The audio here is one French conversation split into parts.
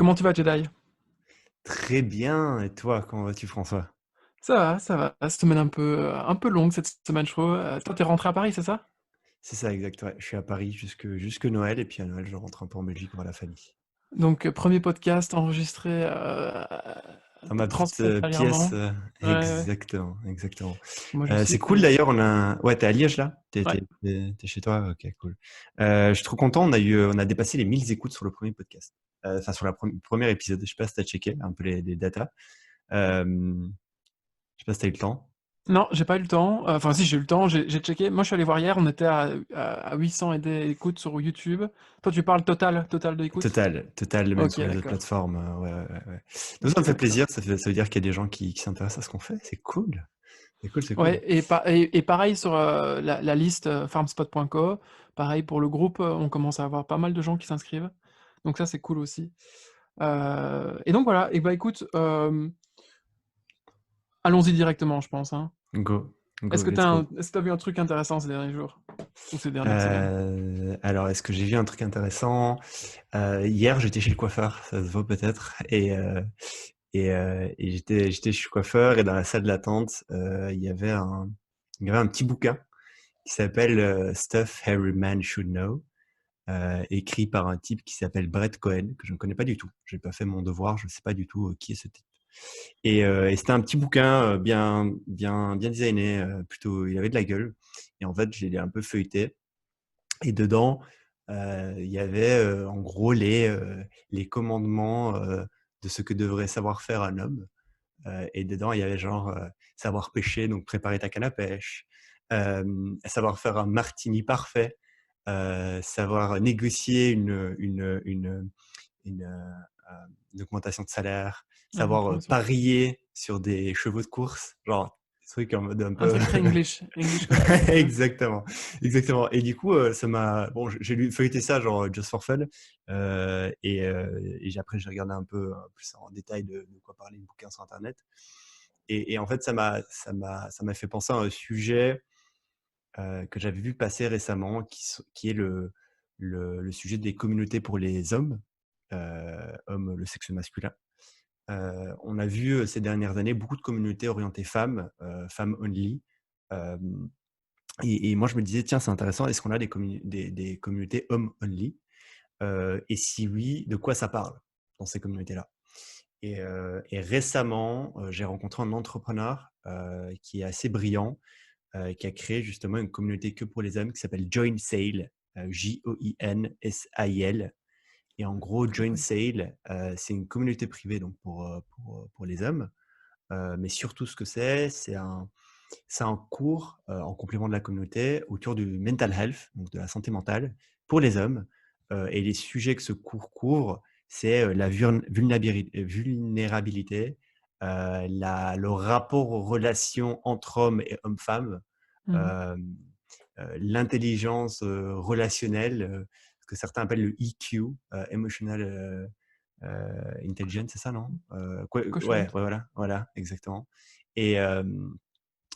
Comment tu vas, Jedi? Très bien. Et toi, comment vas-tu, François? Ça va, ça va. La semaine un peu longue cette semaine, je trouve. Toi, t'es rentré à Paris, c'est ça? C'est ça, exact. Ouais. Je suis à Paris jusque Noël, et puis à Noël, je rentre un peu en Belgique voir la famille. Donc, premier podcast enregistré Dans ma petite pièce, transfrontalièrement. Ouais, ouais. exactement, exactement. Moi, je suis C'est cool étonné. d'ailleurs. Ouais, t'es à Liège là? Ouais. T'es chez toi? Ok, cool. Je suis trop content. On a dépassé les 1000 écoutes sur le premier podcast. Enfin, sur le premier épisode. Je sais pas si t'as checké un peu les datas. Euh, je sais pas si t'as eu le temps. Non, j'ai pas eu le temps. Enfin, si, j'ai eu le temps, j'ai checké. Moi, je suis allé voir hier, on était à 800 et des écoutes sur YouTube. Toi, tu parles total de écoute? Total, même Ok, sur les autres d'accord. plateformes. Ouais, ouais, ouais, ouais. Donc ça Ok, me fait d'accord. plaisir. Ça veut dire qu'il y a des gens qui s'intéressent à ce qu'on fait. C'est cool. C'est cool, c'est cool. Ouais, et pareil sur la liste farmspot.co, pareil pour le groupe, on commence à avoir pas mal de gens qui s'inscrivent. Donc ça, c'est cool aussi. Et donc voilà, et bah écoute, allons-y directement, je pense, hein. Go, go, let's go. Est-ce que t'as vu un truc intéressant ces derniers jours? Ou ces dernières semaines? Alors, est-ce que j'ai vu un truc intéressant? Hier, j'étais chez le coiffeur, ça se voit peut-être, et j'étais chez le coiffeur, et dans la salle d'attente, il y avait un petit bouquin qui s'appelle Stuff Every Man Should Know, écrit par un type qui s'appelle Brett Cohen, que je ne connais pas du tout. J'ai pas fait mon devoir, je ne sais pas du tout qui est ce type. Et c'était un petit bouquin bien designé, plutôt, il avait de la gueule. Et en fait, je l'ai un peu feuilleté. Et dedans, il y avait en gros les commandements de ce que devrait savoir faire un homme. Et dedans, il y avait genre savoir pêcher, donc préparer ta canne à pêche, savoir faire un martini parfait, savoir négocier une augmentation de salaire, Ah, une savoir promotion. parier sur des chevaux de course, genre des trucs en mode un Un peu. truc très English comme truc un peu. Exactement, exactement. Et du coup, ça m'a. Bon, j'ai lu feuilleté ça genre just for fun, et après j'ai regardé un peu plus en détail de quoi parlait le bouquin sur Internet. Et en fait, ça m'a fait penser à un sujet que j'avais vu passer récemment, qui est le sujet des communautés pour les hommes, hommes, le sexe masculin. On a vu ces dernières années beaucoup de communautés orientées femmes, femmes only. Euh, et moi, je me disais, tiens, c'est intéressant, est-ce qu'on a des communautés hommes only? Et si oui, de quoi ça parle dans ces communautés-là? Et récemment, j'ai rencontré un entrepreneur qui est assez brillant, qui a créé justement une communauté que pour les hommes qui s'appelle Join Sale, Joinsail. Et en gros, Join Ok. Sale, c'est une communauté privée donc pour les hommes. Mais surtout, ce que c'est un cours en complément de la communauté autour du mental health, donc de la santé mentale, pour les hommes. Et les sujets que ce cours couvre, c'est la vulnérabilité, le rapport aux relations entre hommes et hommes-femmes, Mhm. euh, l'intelligence relationnelle, ce que certains appellent le EQ, Emotional Intelligence, c'est ça, non? Ouais, Quotient. voilà, exactement. Et, euh,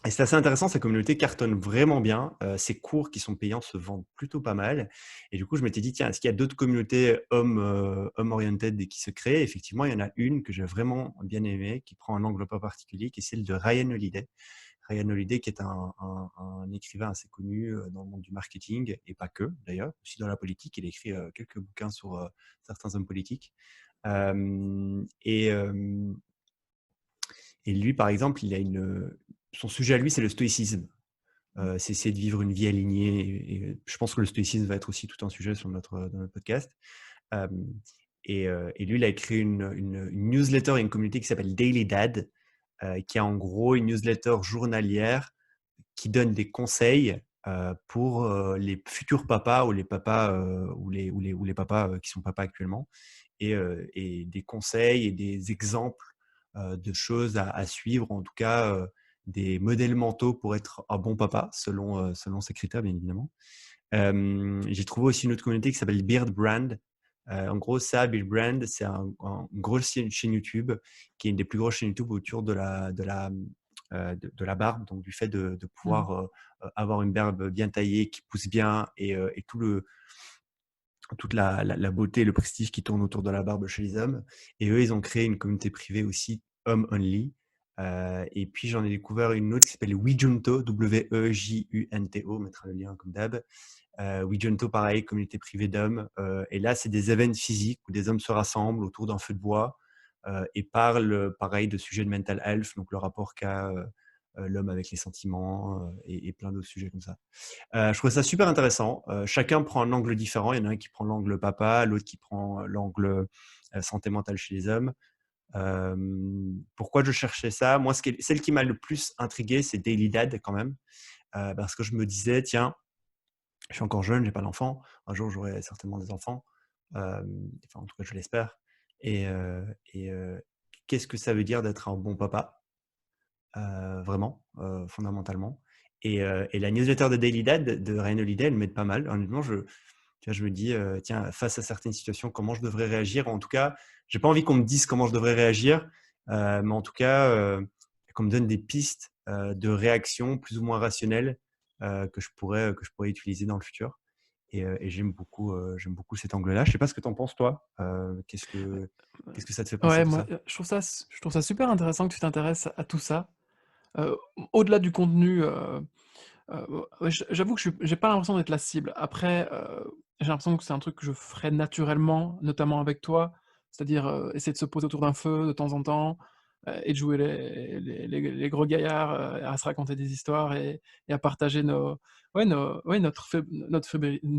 et c'est assez intéressant, ces communautés cartonnent vraiment bien. Ces cours qui sont payants se vendent plutôt pas mal. Et du coup, je m'étais dit, tiens, est-ce qu'il y a d'autres communautés homme-oriented qui se créent? Effectivement, il y en a une que j'ai vraiment bien aimée, qui prend un angle pas particulier, qui est celle de Ryan Holiday. Ryan Holiday, qui est un écrivain assez connu dans le monde du marketing, et pas que d'ailleurs, aussi dans la politique. Il a écrit quelques bouquins sur certains hommes politiques. Euh, et, euh, et lui, par exemple, son sujet à lui, c'est le stoïcisme. C'est essayer de vivre une vie alignée. Et je pense que le stoïcisme va être aussi tout un sujet dans notre podcast. Euh, et lui, il a créé une newsletter et une communauté qui s'appelle Daily Dad, qui est en gros une newsletter journalière qui donne des conseils pour les futurs papas, ou les papas ou les papas qui sont papas actuellement, et des conseils et des exemples de choses à suivre, en tout cas des modèles mentaux pour être un bon papa selon ses critères, bien évidemment. J'ai trouvé aussi une autre communauté qui s'appelle Beard Brand. En gros, ça, Beard Brand, c'est une grosse chaîne YouTube, qui est une des plus grosses chaînes YouTube autour de la barbe, donc du fait de Mhm. pouvoir avoir une barbe bien taillée, qui pousse bien, et tout toute la beauté et le prestige qui tourne autour de la barbe chez les hommes. Et eux, ils ont créé une communauté privée aussi, Homme Only. Et puis j'en ai découvert une autre qui s'appelle Wijunto, W-E-J-U-N-T-O, on mettra le lien comme d'hab. Wijunto, pareil, communauté privée d'hommes. Et là, c'est des événements physiques où des hommes se rassemblent autour d'un feu de bois et parlent, pareil, de sujets de mental health, donc le rapport qu'a l'homme avec les sentiments et plein d'autres sujets comme ça. Je trouve ça super intéressant. Chacun prend un angle différent. Il y en a un qui prend l'angle papa, l'autre qui prend l'angle santé mentale chez les hommes. Pourquoi je cherchais ça? Moi, celle qui m'a le plus intrigué, c'est Daily Dad quand même. Parce que je me disais, tiens, je suis encore jeune, j'ai pas d'enfant. Un jour, j'aurai certainement des enfants. Enfin, en tout cas, je l'espère. Et, qu'est-ce que ça veut dire d'être un bon papa? Vraiment, fondamentalement. Et la newsletter de Daily Dad de Ryan Holiday, elle m'aide pas mal. Honnêtement, tu vois, je me dis, tiens, face à certaines situations, comment je devrais réagir? En tout cas, j'ai pas envie qu'on me dise comment je devrais réagir, mais en tout cas, qu'on me donne des pistes de réaction plus ou moins rationnelles que je pourrais utiliser dans le futur. Et j'aime beaucoup cet angle-là. Je sais pas ce que tu en penses, toi. Qu'est-ce que ça te fait penser Ouais, tout moi, ça? je trouve ça super intéressant que tu t'intéresses à tout ça. Heu, Au-delà du contenu, ouais, j'avoue que j'ai pas l'impression d'être la cible. Après, j'ai l'impression que c'est un truc que je ferais naturellement, notamment avec toi. C'est-à-dire, essayer de se poser autour d'un feu de temps en temps, et de jouer les gros gaillards, à se raconter des histoires et à partager notre une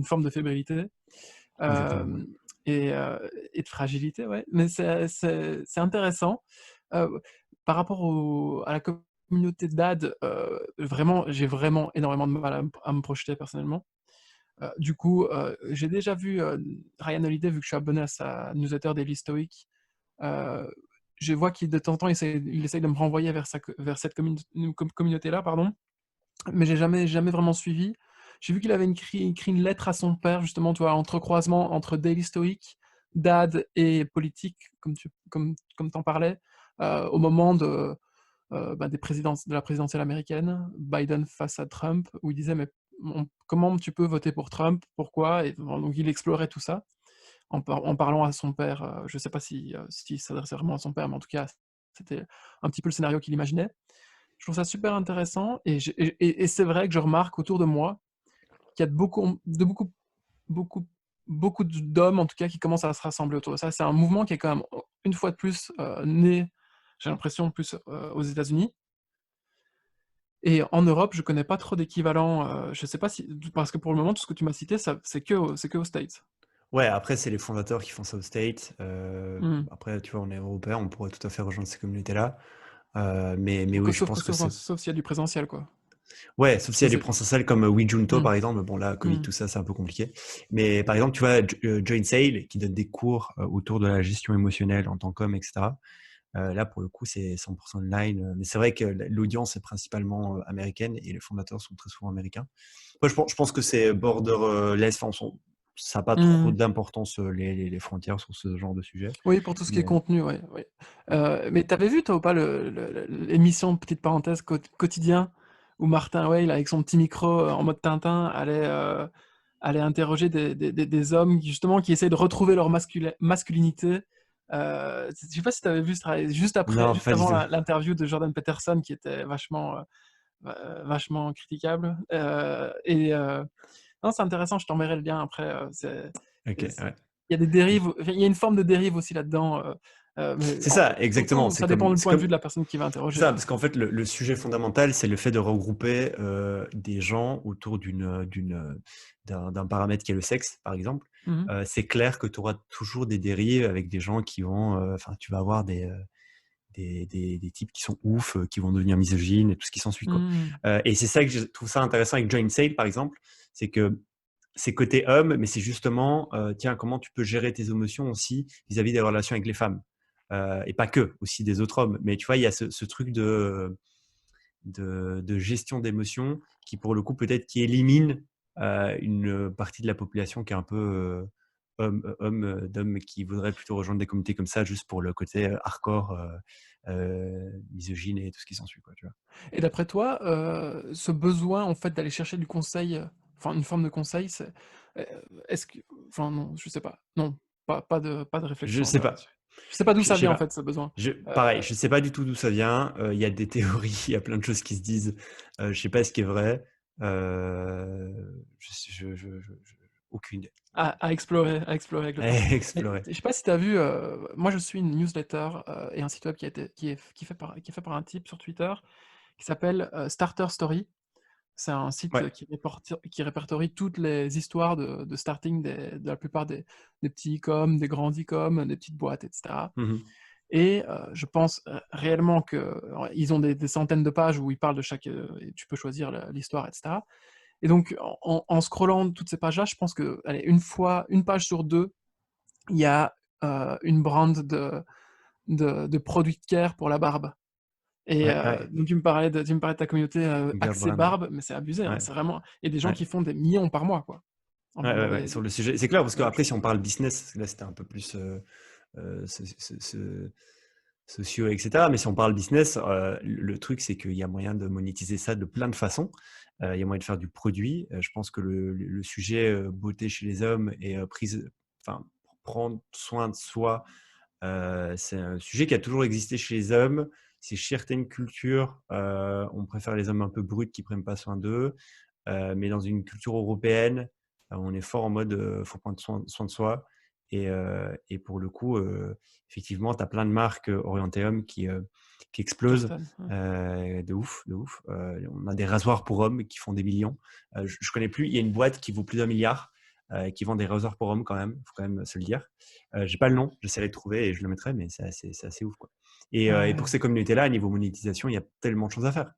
forme de fébrilité, Exactement, ouais. hem et de fragilité, ouais. Mais c'est intéressant. Heu, Par rapport à la communauté d'AD, vraiment, j'ai vraiment énormément de mal à me projeter personnellement. Du coup, j'ai déjà vu, Ryan Holiday, vu que je suis abonné à sa newsletter Daily Stoic, heu, je vois qu'il de temps en temps il essaye de me renvoyer vers cette communauté-là, pardon, mais j'ai jamais vraiment suivi. J'ai vu qu'il avait écrit une lettre à son père justement, tu vois, entrecroisement entre Daily Stoic, Dad et politique, comme tu en parlais, au moment de la présidentielle américaine, Biden face à Trump, où il disait: «Mais comment tu peux voter pour Trump? Pourquoi?» Et bon, donc il explorait tout ça en parlant à son père, je sais pas s'il s'adressait vraiment à son père, mais en tout cas, c'était un petit peu le scénario qu'il imaginait. Je trouve ça super intéressant et c'est vrai que je remarque autour de moi qu'il y a beaucoup beaucoup d'hommes, en tout cas, qui commencent à se rassembler autour de ça. C'est un mouvement qui est quand même, une fois de plus, né, j'ai l'impression, plus, aux États-Unis. Et en Europe, je connais pas trop d'équivalent, je sais pas si parce que pour le moment, tout ce que tu m'as cité, ça c'est que aux States. Ouais, après, c'est les fondateurs qui font ça aux States. Mmh. Après, tu vois, on est européens, on pourrait tout à fait rejoindre ces communautés-là. Mais Donc oui, je pense que c'est. sauf s'il y a du présentiel, quoi. Ouais, sauf Parce s'il y que a des c'est processales comme Wijunto, mmh, par exemple. Mais bon, là, Covid, mmh. tout ça, c'est un peu compliqué. Mais par exemple, tu vois, Join Sale, qui donne des cours autour de la gestion émotionnelle en tant qu'homme, etc. Là, pour le coup, c'est 100% online. Mais c'est vrai que l'audience est principalement américaine et les fondateurs sont très souvent américains. Moi, je pense que c'est borderless. Enfin, ça n'a pas trop Mmh. d'importance, les frontières sur ce genre de sujet. Oui, pour tout ce qui est Mais, contenu, ouais, ouais. Mais tu avais vu toi ou pas l'émission, petite parenthèse, Quotidien, où Martin Weil, avec son petit micro, en mode Tintin, allait interroger des hommes qui justement qui essaient de retrouver leur masculinité. Je sais pas si tu avais vu ce travail, non, juste pas du avant tout. l'interview de Jordan Peterson qui était vachement critiquable, non, c'est intéressant, je t'enverrai le lien après, Ok, c'est ouais. il y a des dérives, enfin, il y a une forme de dérive aussi là-dedans, mais C'est ça, exactement. surtout, ça dépend du point de vue de la personne qui va C'est interroger, ça, hein. parce qu'en fait, le sujet fondamental, c'est le fait de regrouper des gens autour d'un paramètre qui est le sexe, par exemple. Mmh mh. C'est clair que tu auras toujours des dérives avec des gens qui vont, enfin, tu vas avoir des types qui sont ouf, qui vont devenir misogynes et tout ce qui s'ensuit, quoi. Mmh. Et c'est ça que je trouve ça intéressant avec Join Sale, par exemple, c'est que c'est côté homme, mais c'est justement, tiens, comment tu peux gérer tes émotions aussi vis-à-vis des relations avec les femmes. Et pas que, aussi des autres hommes. Mais tu vois, il y a ce truc de gestion d'émotions qui, pour le coup, peut-être qui élimine une partie de la population qui est un peu d'hommes qui voudraient plutôt rejoindre des communautés comme ça juste pour le côté hardcore, misogyne et tout ce qui s'ensuit, quoi, tu vois. Et d'après toi, ce besoin, en fait, d'aller chercher du conseil, enfin une forme de conseil, c'est, heu, est-ce que enfin non, je sais pas. Non, pas de Je réflexion un sais peu pas. là-dessus. Je sais pas d'où Je ça sais vient en pas. fait ce besoin. Pareil, Heu, je sais pas du tout d'où ça vient. Il y a des théories, il y a plein de choses qui se disent. Je sais pas ce qui est vrai. Je aucune idée. à explorer avec le temps. Mais Explorer. je sais pas si tu as vu, moi je suis une newsletter, et un site web qui est fait par un type sur Twitter qui s'appelle, Starter Story. C'est un site Ouais. qui répertorie toutes les histoires de starting de la plupart des petits e-com, des grands e-com, des petites boîtes et cetera. Mmh mh. Et je pense, réellement que ils ont des centaines de pages où ils parlent de chaque, et tu peux choisir l'histoire et cetera. Et donc en scrollant toutes ces pages-là, je pense que, allez, une page sur 2, il y a, une brand de produits de care pour la barbe. Et Ouais, ouais. donc tu me parlais de ta communauté, Beard axée brand. barbe, mais c'est abusé, hein, Ouais, c'est vraiment il y a des gens ouais. qui font des millions par mois, quoi, en Ouais, vendant ouais, ouais, sur des le sujet. C'est clair parce ce genre de qu'après choses. si on parle business, là c'était un peu plus, sociaux et cetera. Mais si on parle business, le truc c'est qu'il y a moyen de monétiser ça de plein de façons. Il y a moyen de faire du produit. Je pense que le sujet, beauté chez les hommes et prise enfin, prendre soin de soi, c'est un sujet qui a toujours existé chez les hommes. C'est chez certaines cultures, on préfère les hommes un peu bruts qui prennent pas soin d'eux. Mais dans une culture européenne, on est fort en mode, faut prendre soin de soi et pour le coup, effectivement, tu as plein de marques, orientées hommes qui explosent, Cartonne, ouais. de ouf, de ouf. On a des rasoirs pour hommes qui font des millions. Je connais plus, il y a une boîte qui vaut plus d'1 milliard, qui vend des rasoirs pour hommes quand même, faut quand même se le dire. J'ai pas le nom, j'essaierai de trouver et je le mettrai, mais c'est assez ouf, quoi. Et pour Ouais. ces communautés-là, à niveau monétisation, il y a tellement de choses à faire.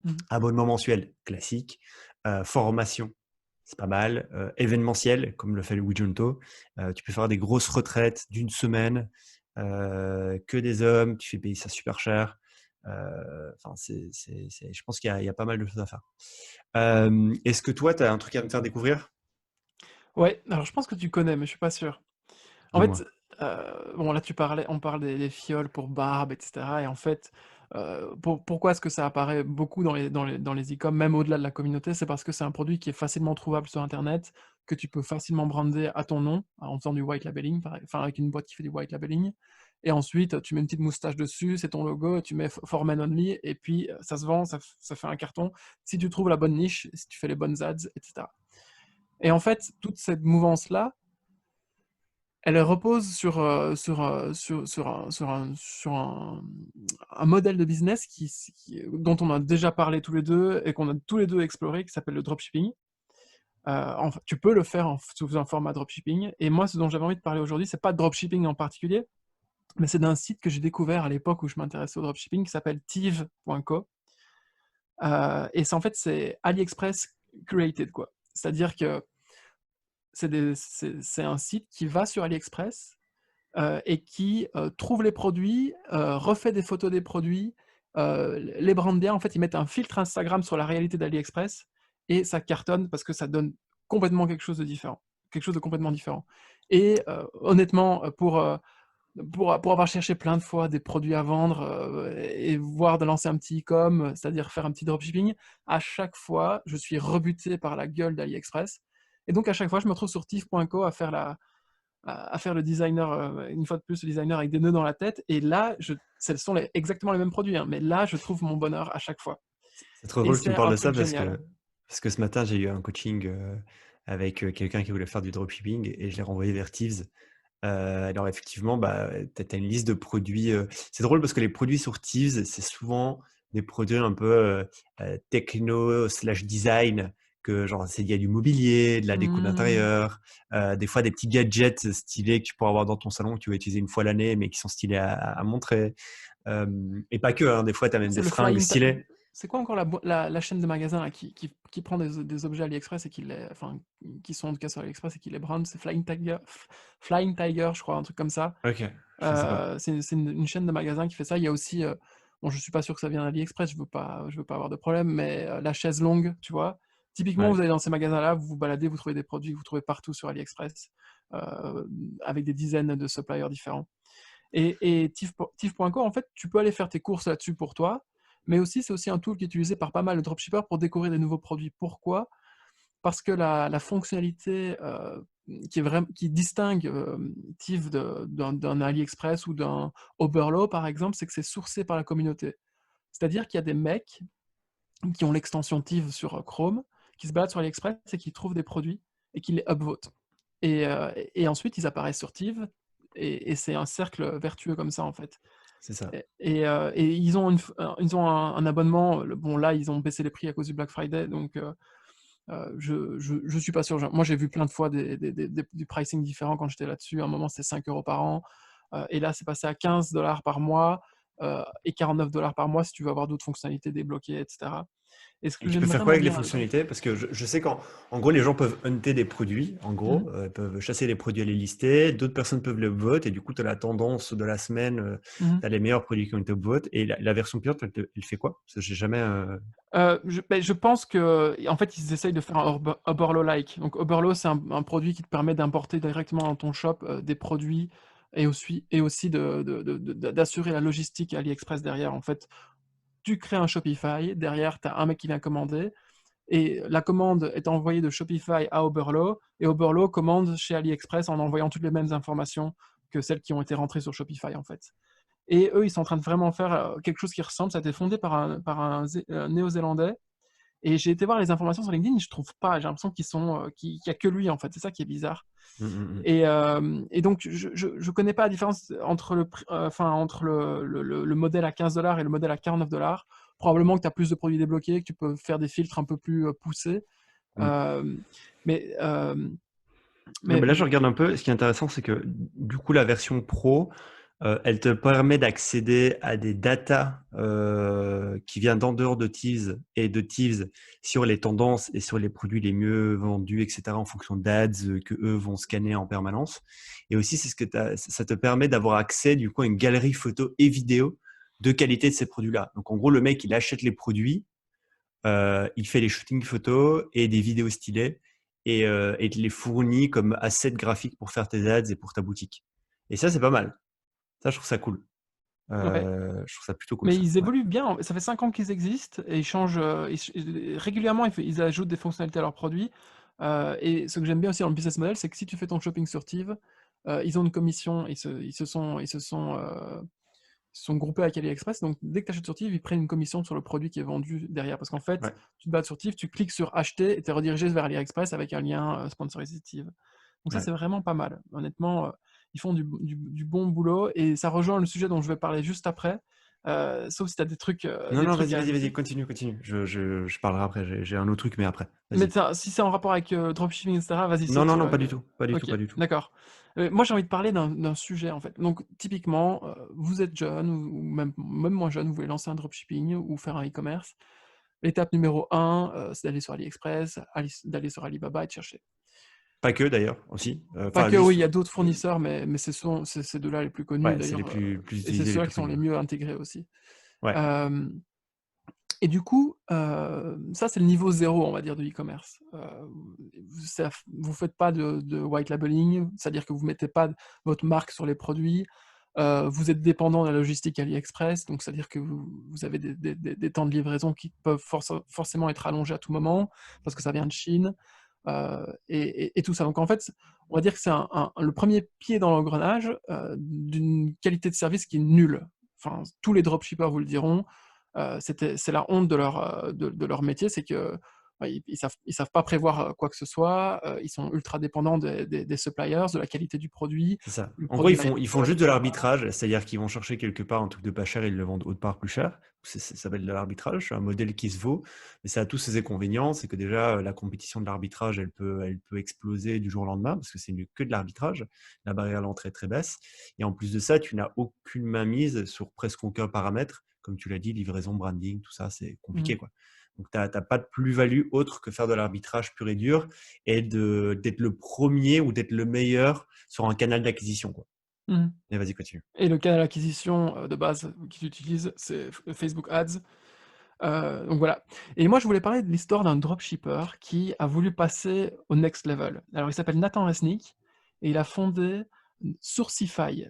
Mmh. Abonnement mensuel, classique. Formation, c'est pas mal. Événementiel, comme le fait le Wijunto. Tu peux faire des grosses retraites d'une semaine, que des hommes, tu fais payer ça super cher. Enfin, je pense qu'il y a pas mal de choses à faire. Est-ce que toi, tu as un truc à me faire découvrir? Ouais, alors je pense que tu connais, mais je suis pas sûr. En fait, Dis-moi. bon là on parle des fioles pour barbe et cetera, et en fait, pourquoi est-ce que ça apparaît beaucoup dans les e-com, même au-delà de la communauté? C'est parce que c'est un produit qui est facilement trouvable sur internet, que tu peux facilement brander à ton nom, en faisant du white labeling enfin avec une boîte qui fait du white labeling, et ensuite, tu mets une petite moustache dessus, c'est ton logo, et tu mets for men only, et puis, ça se vend, ça fait un carton, si tu trouves la bonne niche, si tu fais les bonnes ads et cetera. Et en fait, toute cette mouvance-là, elle repose sur un modèle de business dont on a déjà parlé tous les 2 et qu'on a tous les 2 exploré, qui s'appelle le dropshipping. Tu peux le faire sous un format dropshipping, et moi, ce dont j'avais envie de parler aujourd'hui, c'est pas de dropshipping en particulier, mais c'est d'un site que j'ai découvert à l'époque où je m'intéressais au dropshipping, qui s'appelle Tive.co. Et c'est AliExpress curated, quoi. C'est-à-dire que c'est un site qui va sur AliExpress, et qui, trouve les produits, refait des photos des produits, les brande bien. En fait, ils mettent un filtre Instagram sur la réalité d'AliExpress, et ça cartonne parce que ça donne complètement quelque chose de complètement différent. Et honnêtement, pour avoir cherché plein de fois des produits à vendre, et voire de lancer un petit e-com, c'est-à-dire faire un petit dropshipping, à chaque fois, je suis rebuté par la gueule d'AliExpress, et donc à chaque fois, je me retrouve sur tiv.co à faire le designer, une fois de plus, le designer avec des nœuds dans la tête, et là, ce sont exactement les mêmes produits, hein, mais là, je trouve mon bonheur à chaque fois, C'est trop et drôle que tu me c'est parles un de ça truc génial. parce que ce matin, j'ai eu un coaching, avec, quelqu'un qui voulait faire du dropshipping et je l'ai renvoyé vers Thieves. Alors effectivement, bah, tu as une liste de produits, c'est drôle parce que les produits sur Thieves, c'est souvent des produits un peu, techno/design, que genre il y a du mobilier, de la déco Mmh. d'intérieur, des fois des petits gadgets stylés que tu pourras avoir dans ton salon, que tu vas utiliser une fois l'année, mais qui sont stylés à montrer. Et pas que, hein, des fois tu as même C'est des le fringues Flying Ta stylées. c'est quoi encore la chaîne de magasins là qui prend des objets AliExpress et qui sont en tout cas sur AliExpress et qui les brand? C'est Flying Tiger, je crois, un truc comme ça. OK, je sais pas. C'est une chaîne de magasins qui fait ça. Il y a aussi, bon, je suis pas sûr que ça vienne d'AliExpress, je veux pas avoir de problème, mais la chaise longue, tu vois? Typiquement, Ouais. vous allez dans ces magasins-là, vous vous baladez, vous trouvez des produits que vous trouvez partout sur AliExpress, avec des dizaines de suppliers différents. Et Tiv.co, en fait, tu peux aller faire tes courses là-dessus pour toi, mais aussi c'est aussi un tool qui est utilisé par pas mal de dropshippers pour découvrir des nouveaux produits. Pourquoi? parce que la fonctionnalité, qui distingue, Tiv d'un AliExpress ou d'un Oberlo, par exemple, c'est que c'est sourcé par la communauté. C'est-à-dire qu'il y a des mecs qui ont l'extension Tiv sur, Chrome, qui se baladent sur AliExpress et qui trouvent des produits et qui les upvotent et ensuite ils apparaissent sur Tiv et c'est un cercle vertueux comme ça, en fait. C'est ça. Et ils ont un abonnement, bon là, ils ont baissé les prix à cause du Black Friday, donc je suis pas sûr. Moi, j'ai vu plein de fois du pricing différent quand j'étais là-dessus. À un moment, c'était 5 € par an, et là, c'est passé à 15 $ par mois, et 49 $ par mois si tu veux avoir d'autres fonctionnalités débloquées, et cetera. Et ce Et que tu j'aime peux faire quoi vraiment avec les bien là-dedans. fonctionnalités? Parce que je sais qu'en gros, les gens peuvent hunter des produits, en Mmh. gros, ils peuvent chasser les produits à les lister, d'autres personnes peuvent les upvote, et du coup, tu as la tendance de la semaine, Mmh. tu as les meilleurs produits qui ont été upvote, et la version payante, elle fait quoi? Parce que j'ai jamais. Je pense qu'en fait, ils essayent de faire un Oberlo-like. Donc Oberlo, c'est un produit qui te permet d'importer directement dans ton shop, des produits et aussi d'assurer la logistique AliExpress derrière. En fait, tu crées un Shopify, derrière, tu as un mec qui vient commander, et la commande est envoyée de Shopify à Oberlo, et Oberlo commande chez AliExpress en envoyant toutes les mêmes informations que celles qui ont été rentrées sur Shopify, en fait. Et eux, ils sont en train de vraiment faire quelque chose qui ressemble. Ça a été fondé par un Néo-Zélandais. Et j'ai été voir les informations sur LinkedIn, je trouve pas. J'ai l'impression qu'il y a que lui, en fait. C'est ça qui est bizarre. Mmh, mmh, mmh. Et donc, je connais pas la différence entre le modèle à 15 $ et le modèle à 49 $. Probablement que tu as plus de produits débloqués, que tu peux faire des filtres un peu plus poussés. Mmh. Euh, mais, euh, Non, mais mais là, je regarde un peu. Ce qui est intéressant, c'est que du coup, la version pro, elle te permet d'accéder à des datas qui viennent d'en dehors de Thieves et de Thieves sur les tendances et sur les produits les mieux vendus, etc., en fonction d'ads que eux vont scanner en permanence. Et aussi, c'est ce que ça te permet d'avoir accès du coup à une galerie photo et vidéo de qualité de ces produits-là. Donc, en gros, le mec, il achète les produits, il fait les shootings photos et des vidéos stylées et te les fournit comme asset graphique pour faire tes ads et pour ta boutique. Et ça, c'est pas mal. Ça, je trouve ça cool. ouais. Je trouve ça plutôt cool Mais ça. ils Ouais. évoluent bien. Ça fait 5 ans qu'ils existent et ils changent régulièrement. Ils ajoutent des fonctionnalités à leurs produits. Et ce que j'aime bien aussi dans le business model, c'est que si tu fais ton shopping sur Tive, ils ont une commission. Ils se sont groupés avec AliExpress. Donc dès que tu achètes sur Tive, ils prennent une commission sur le produit qui est vendu derrière. Parce qu'en fait, Ouais. tu te bats sur Tive, tu cliques sur acheter et tu es redirigé vers AliExpress avec un lien sponsorisé Tive. Donc ça, Ouais. c'est vraiment pas mal. Honnêtement, ils font du bon boulot et ça rejoint le sujet dont je vais parler juste après. Sauf si tu as des trucs, Non, des non, trucs vas-y, à vas-y, vas-y, ajouter. continue, continue. Je parlerai après. J'ai un autre truc, mais après. Mais Vas-y. si c'est en rapport avec dropshipping, etc., vas-y, Non, saute. non, non, pas du tout. Pas du tout, Ok, pas du tout. d'accord. Moi, j'ai envie de parler d'un sujet, en fait. Donc, typiquement, vous êtes jeune, ou même moins jeune, vous voulez lancer un dropshipping ou faire un e-commerce. L'étape numéro un, c'est d'aller sur AliExpress, d'aller sur Alibaba et de chercher. Pas que d'ailleurs, aussi. Pas Enfin, que, oui, il juste. y a d'autres fournisseurs, mais c'est ces deux-là les plus connus, Ouais, c'est les d'ailleurs, plus et c'est utilisés, les ceux-là plus qui sont connus. les mieux intégrés aussi. Ouais. Euh, Et du coup, ça, c'est le niveau zéro, on va dire, de e-commerce. Vous faites pas de white labeling, c'est-à-dire que vous mettez pas votre marque sur les produits. Vous êtes dépendant de la logistique AliExpress, donc c'est-à-dire que vous avez des temps de livraison qui peuvent forcément être allongés à tout moment, parce que ça vient de Chine, et tout ça. Donc en fait, on va dire que c'est le premier pied dans l'engrenage d'une qualité de service qui est nulle. Enfin, tous les dropshippers vous le diront. C'est la honte de leur métier, c'est que ouais, ils savent pas prévoir quoi que ce soit. Ils sont ultra dépendants des suppliers, de la qualité du produit. C'est ça. Le En gros, produit ils n'arrive font pas, juste de etc. l'arbitrage, c'est-à-dire qu'ils vont chercher quelque part un truc de pas cher et ils le vendent autre part plus cher. Ça s'appelle de l'arbitrage, c'est un modèle qui se vaut, mais ça a tous ses inconvénients. C'est que déjà, la compétition de l'arbitrage, elle peut exploser du jour au lendemain parce que c'est mieux que de l'arbitrage. La barrière à l'entrée est très basse. Et en plus de ça, tu n'as aucune mainmise sur presque aucun paramètre. Comme tu l'as dit, livraison, branding, tout ça, c'est Mhm. compliqué, quoi. Donc, tu n'as pas de plus-value autre que faire de l'arbitrage pur et dur et d'être le premier ou d'être le meilleur sur un canal d'acquisition, quoi. Mhm. Mais vas-y, continue. Et le canal d'acquisition de base qu'ils utilisent, c'est Facebook Ads. Donc voilà. Et moi, je voulais parler de l'histoire d'un dropshipper qui a voulu passer au next level. Alors, il s'appelle Nathan Resnick et il a fondé Sourcify.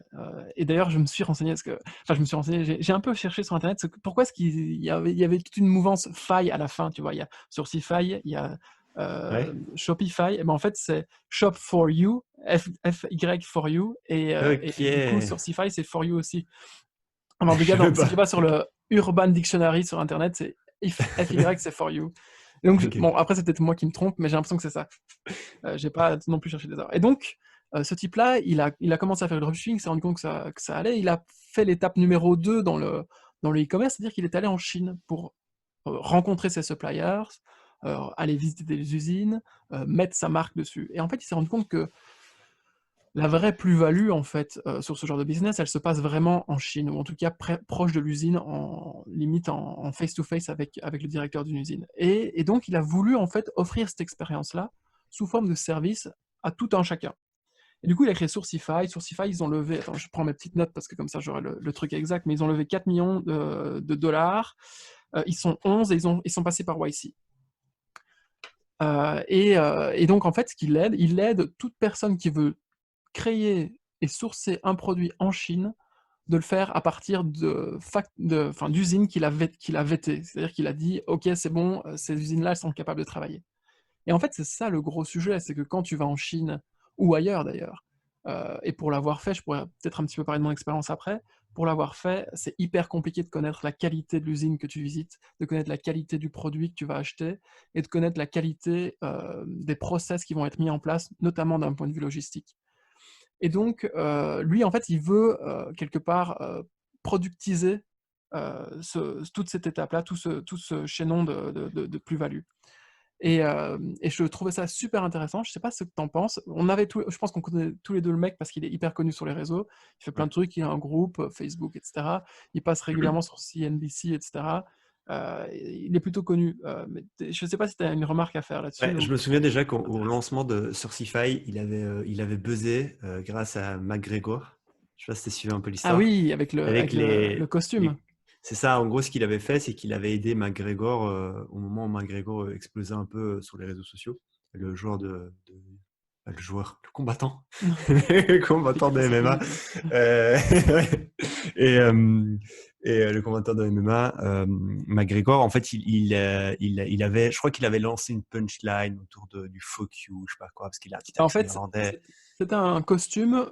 Et d'ailleurs, je me suis renseigné, enfin, je me suis renseigné, j'ai un peu cherché sur Internet, pourquoi est-ce qu'il y avait toute une mouvance faille à la fin, tu vois. Il y a Sourcify, il y a Ouais. Shopify, et ben, en fait, c'est shop for you, FY for you, et du coup, OK. Sourcify, c'est for you aussi. Enfin, en tout Je cas, savais si tu vas pas. sur le Urban Dictionary sur internet, c'est FY, c'est for you. Et donc, OK. bon, après, c'est peut-être moi qui me trompe, mais j'ai l'impression que c'est ça. J'ai pas non plus cherché des heures. Et donc, ce type-là, il a commencé à faire le dropshipping, il s'est rendu compte que ça allait. Il a fait l'étape numéro 2 dans le e-commerce, c'est-à-dire qu'il est allé en Chine pour rencontrer ses suppliers, aller visiter des usines, mettre sa marque dessus. Et en fait, il s'est rendu compte que la vraie plus-value, en fait, sur ce genre de business, elle se passe vraiment en Chine, ou en tout cas proche de l'usine, limite en face-to-face avec le directeur d'une usine. Et donc, il a voulu, en fait, offrir cette expérience-là sous forme de service à tout un chacun. Et du coup, il a créé Sourcify. Sourcify, ils ont levé, attends, je prends mes petites notes parce que comme ça, j'aurai le truc exact, mais ils ont levé 4 millions de dollars. Ils sont 11 et ils sont passés par YC. Et donc, en fait, il aide toute personne qui veut créer et sourcer un produit en Chine, de le faire à partir d'usines qu'il a vétées. C'est-à-dire qu'il a dit, OK, c'est bon, ces usines-là, elles sont capables de travailler. Et en fait, c'est ça le gros sujet, c'est que quand tu vas en Chine, ou ailleurs d'ailleurs, et pour l'avoir fait, je pourrais peut-être un petit peu parler de mon expérience après, pour l'avoir fait, c'est hyper compliqué de connaître la qualité de l'usine que tu visites, de connaître la qualité du produit que tu vas acheter, et de connaître la qualité des process qui vont être mis en place, notamment d'un point de vue logistique. Et donc, lui, en fait, il veut quelque part productiser toute cette étape-là, tout ce chaînon de plus-value. Et je trouvais ça super intéressant. Je sais pas ce que tu en penses. Je pense qu'on connaît tous les deux le mec parce qu'il est hyper connu sur les réseaux. Il fait plein Ouais. de trucs, il a un groupe, Facebook, etc. Il passe régulièrement sur CNBC, etc. Il est plutôt connu. Mais je sais pas si tu as une remarque à faire là-dessus Ouais, je ou me quelque chose souviens déjà qui qu'au t'intéresse. lancement de Sourcify, il avait buzzé, grâce à McGregor. Je sais pas si tu suivi un peu Ah l'histoire. oui, Avec avec le costume. c'est ça, en gros, ce qu'il avait fait, c'est qu'il avait aidé McGregor, au moment où McGregor, explosait un peu, sur les réseaux sociaux. Le joueur pas le joueur, le combattant, le Fais combattant gaffe de à ce que tu MMA, dis, toi. ouais. Et le combattant de MMA, McGregor, en fait, il avait, je crois qu'il avait lancé une punchline autour du fuck you, je sais pas quoi, parce qu'il a un petit En accent fait, irlandais. c'était un costume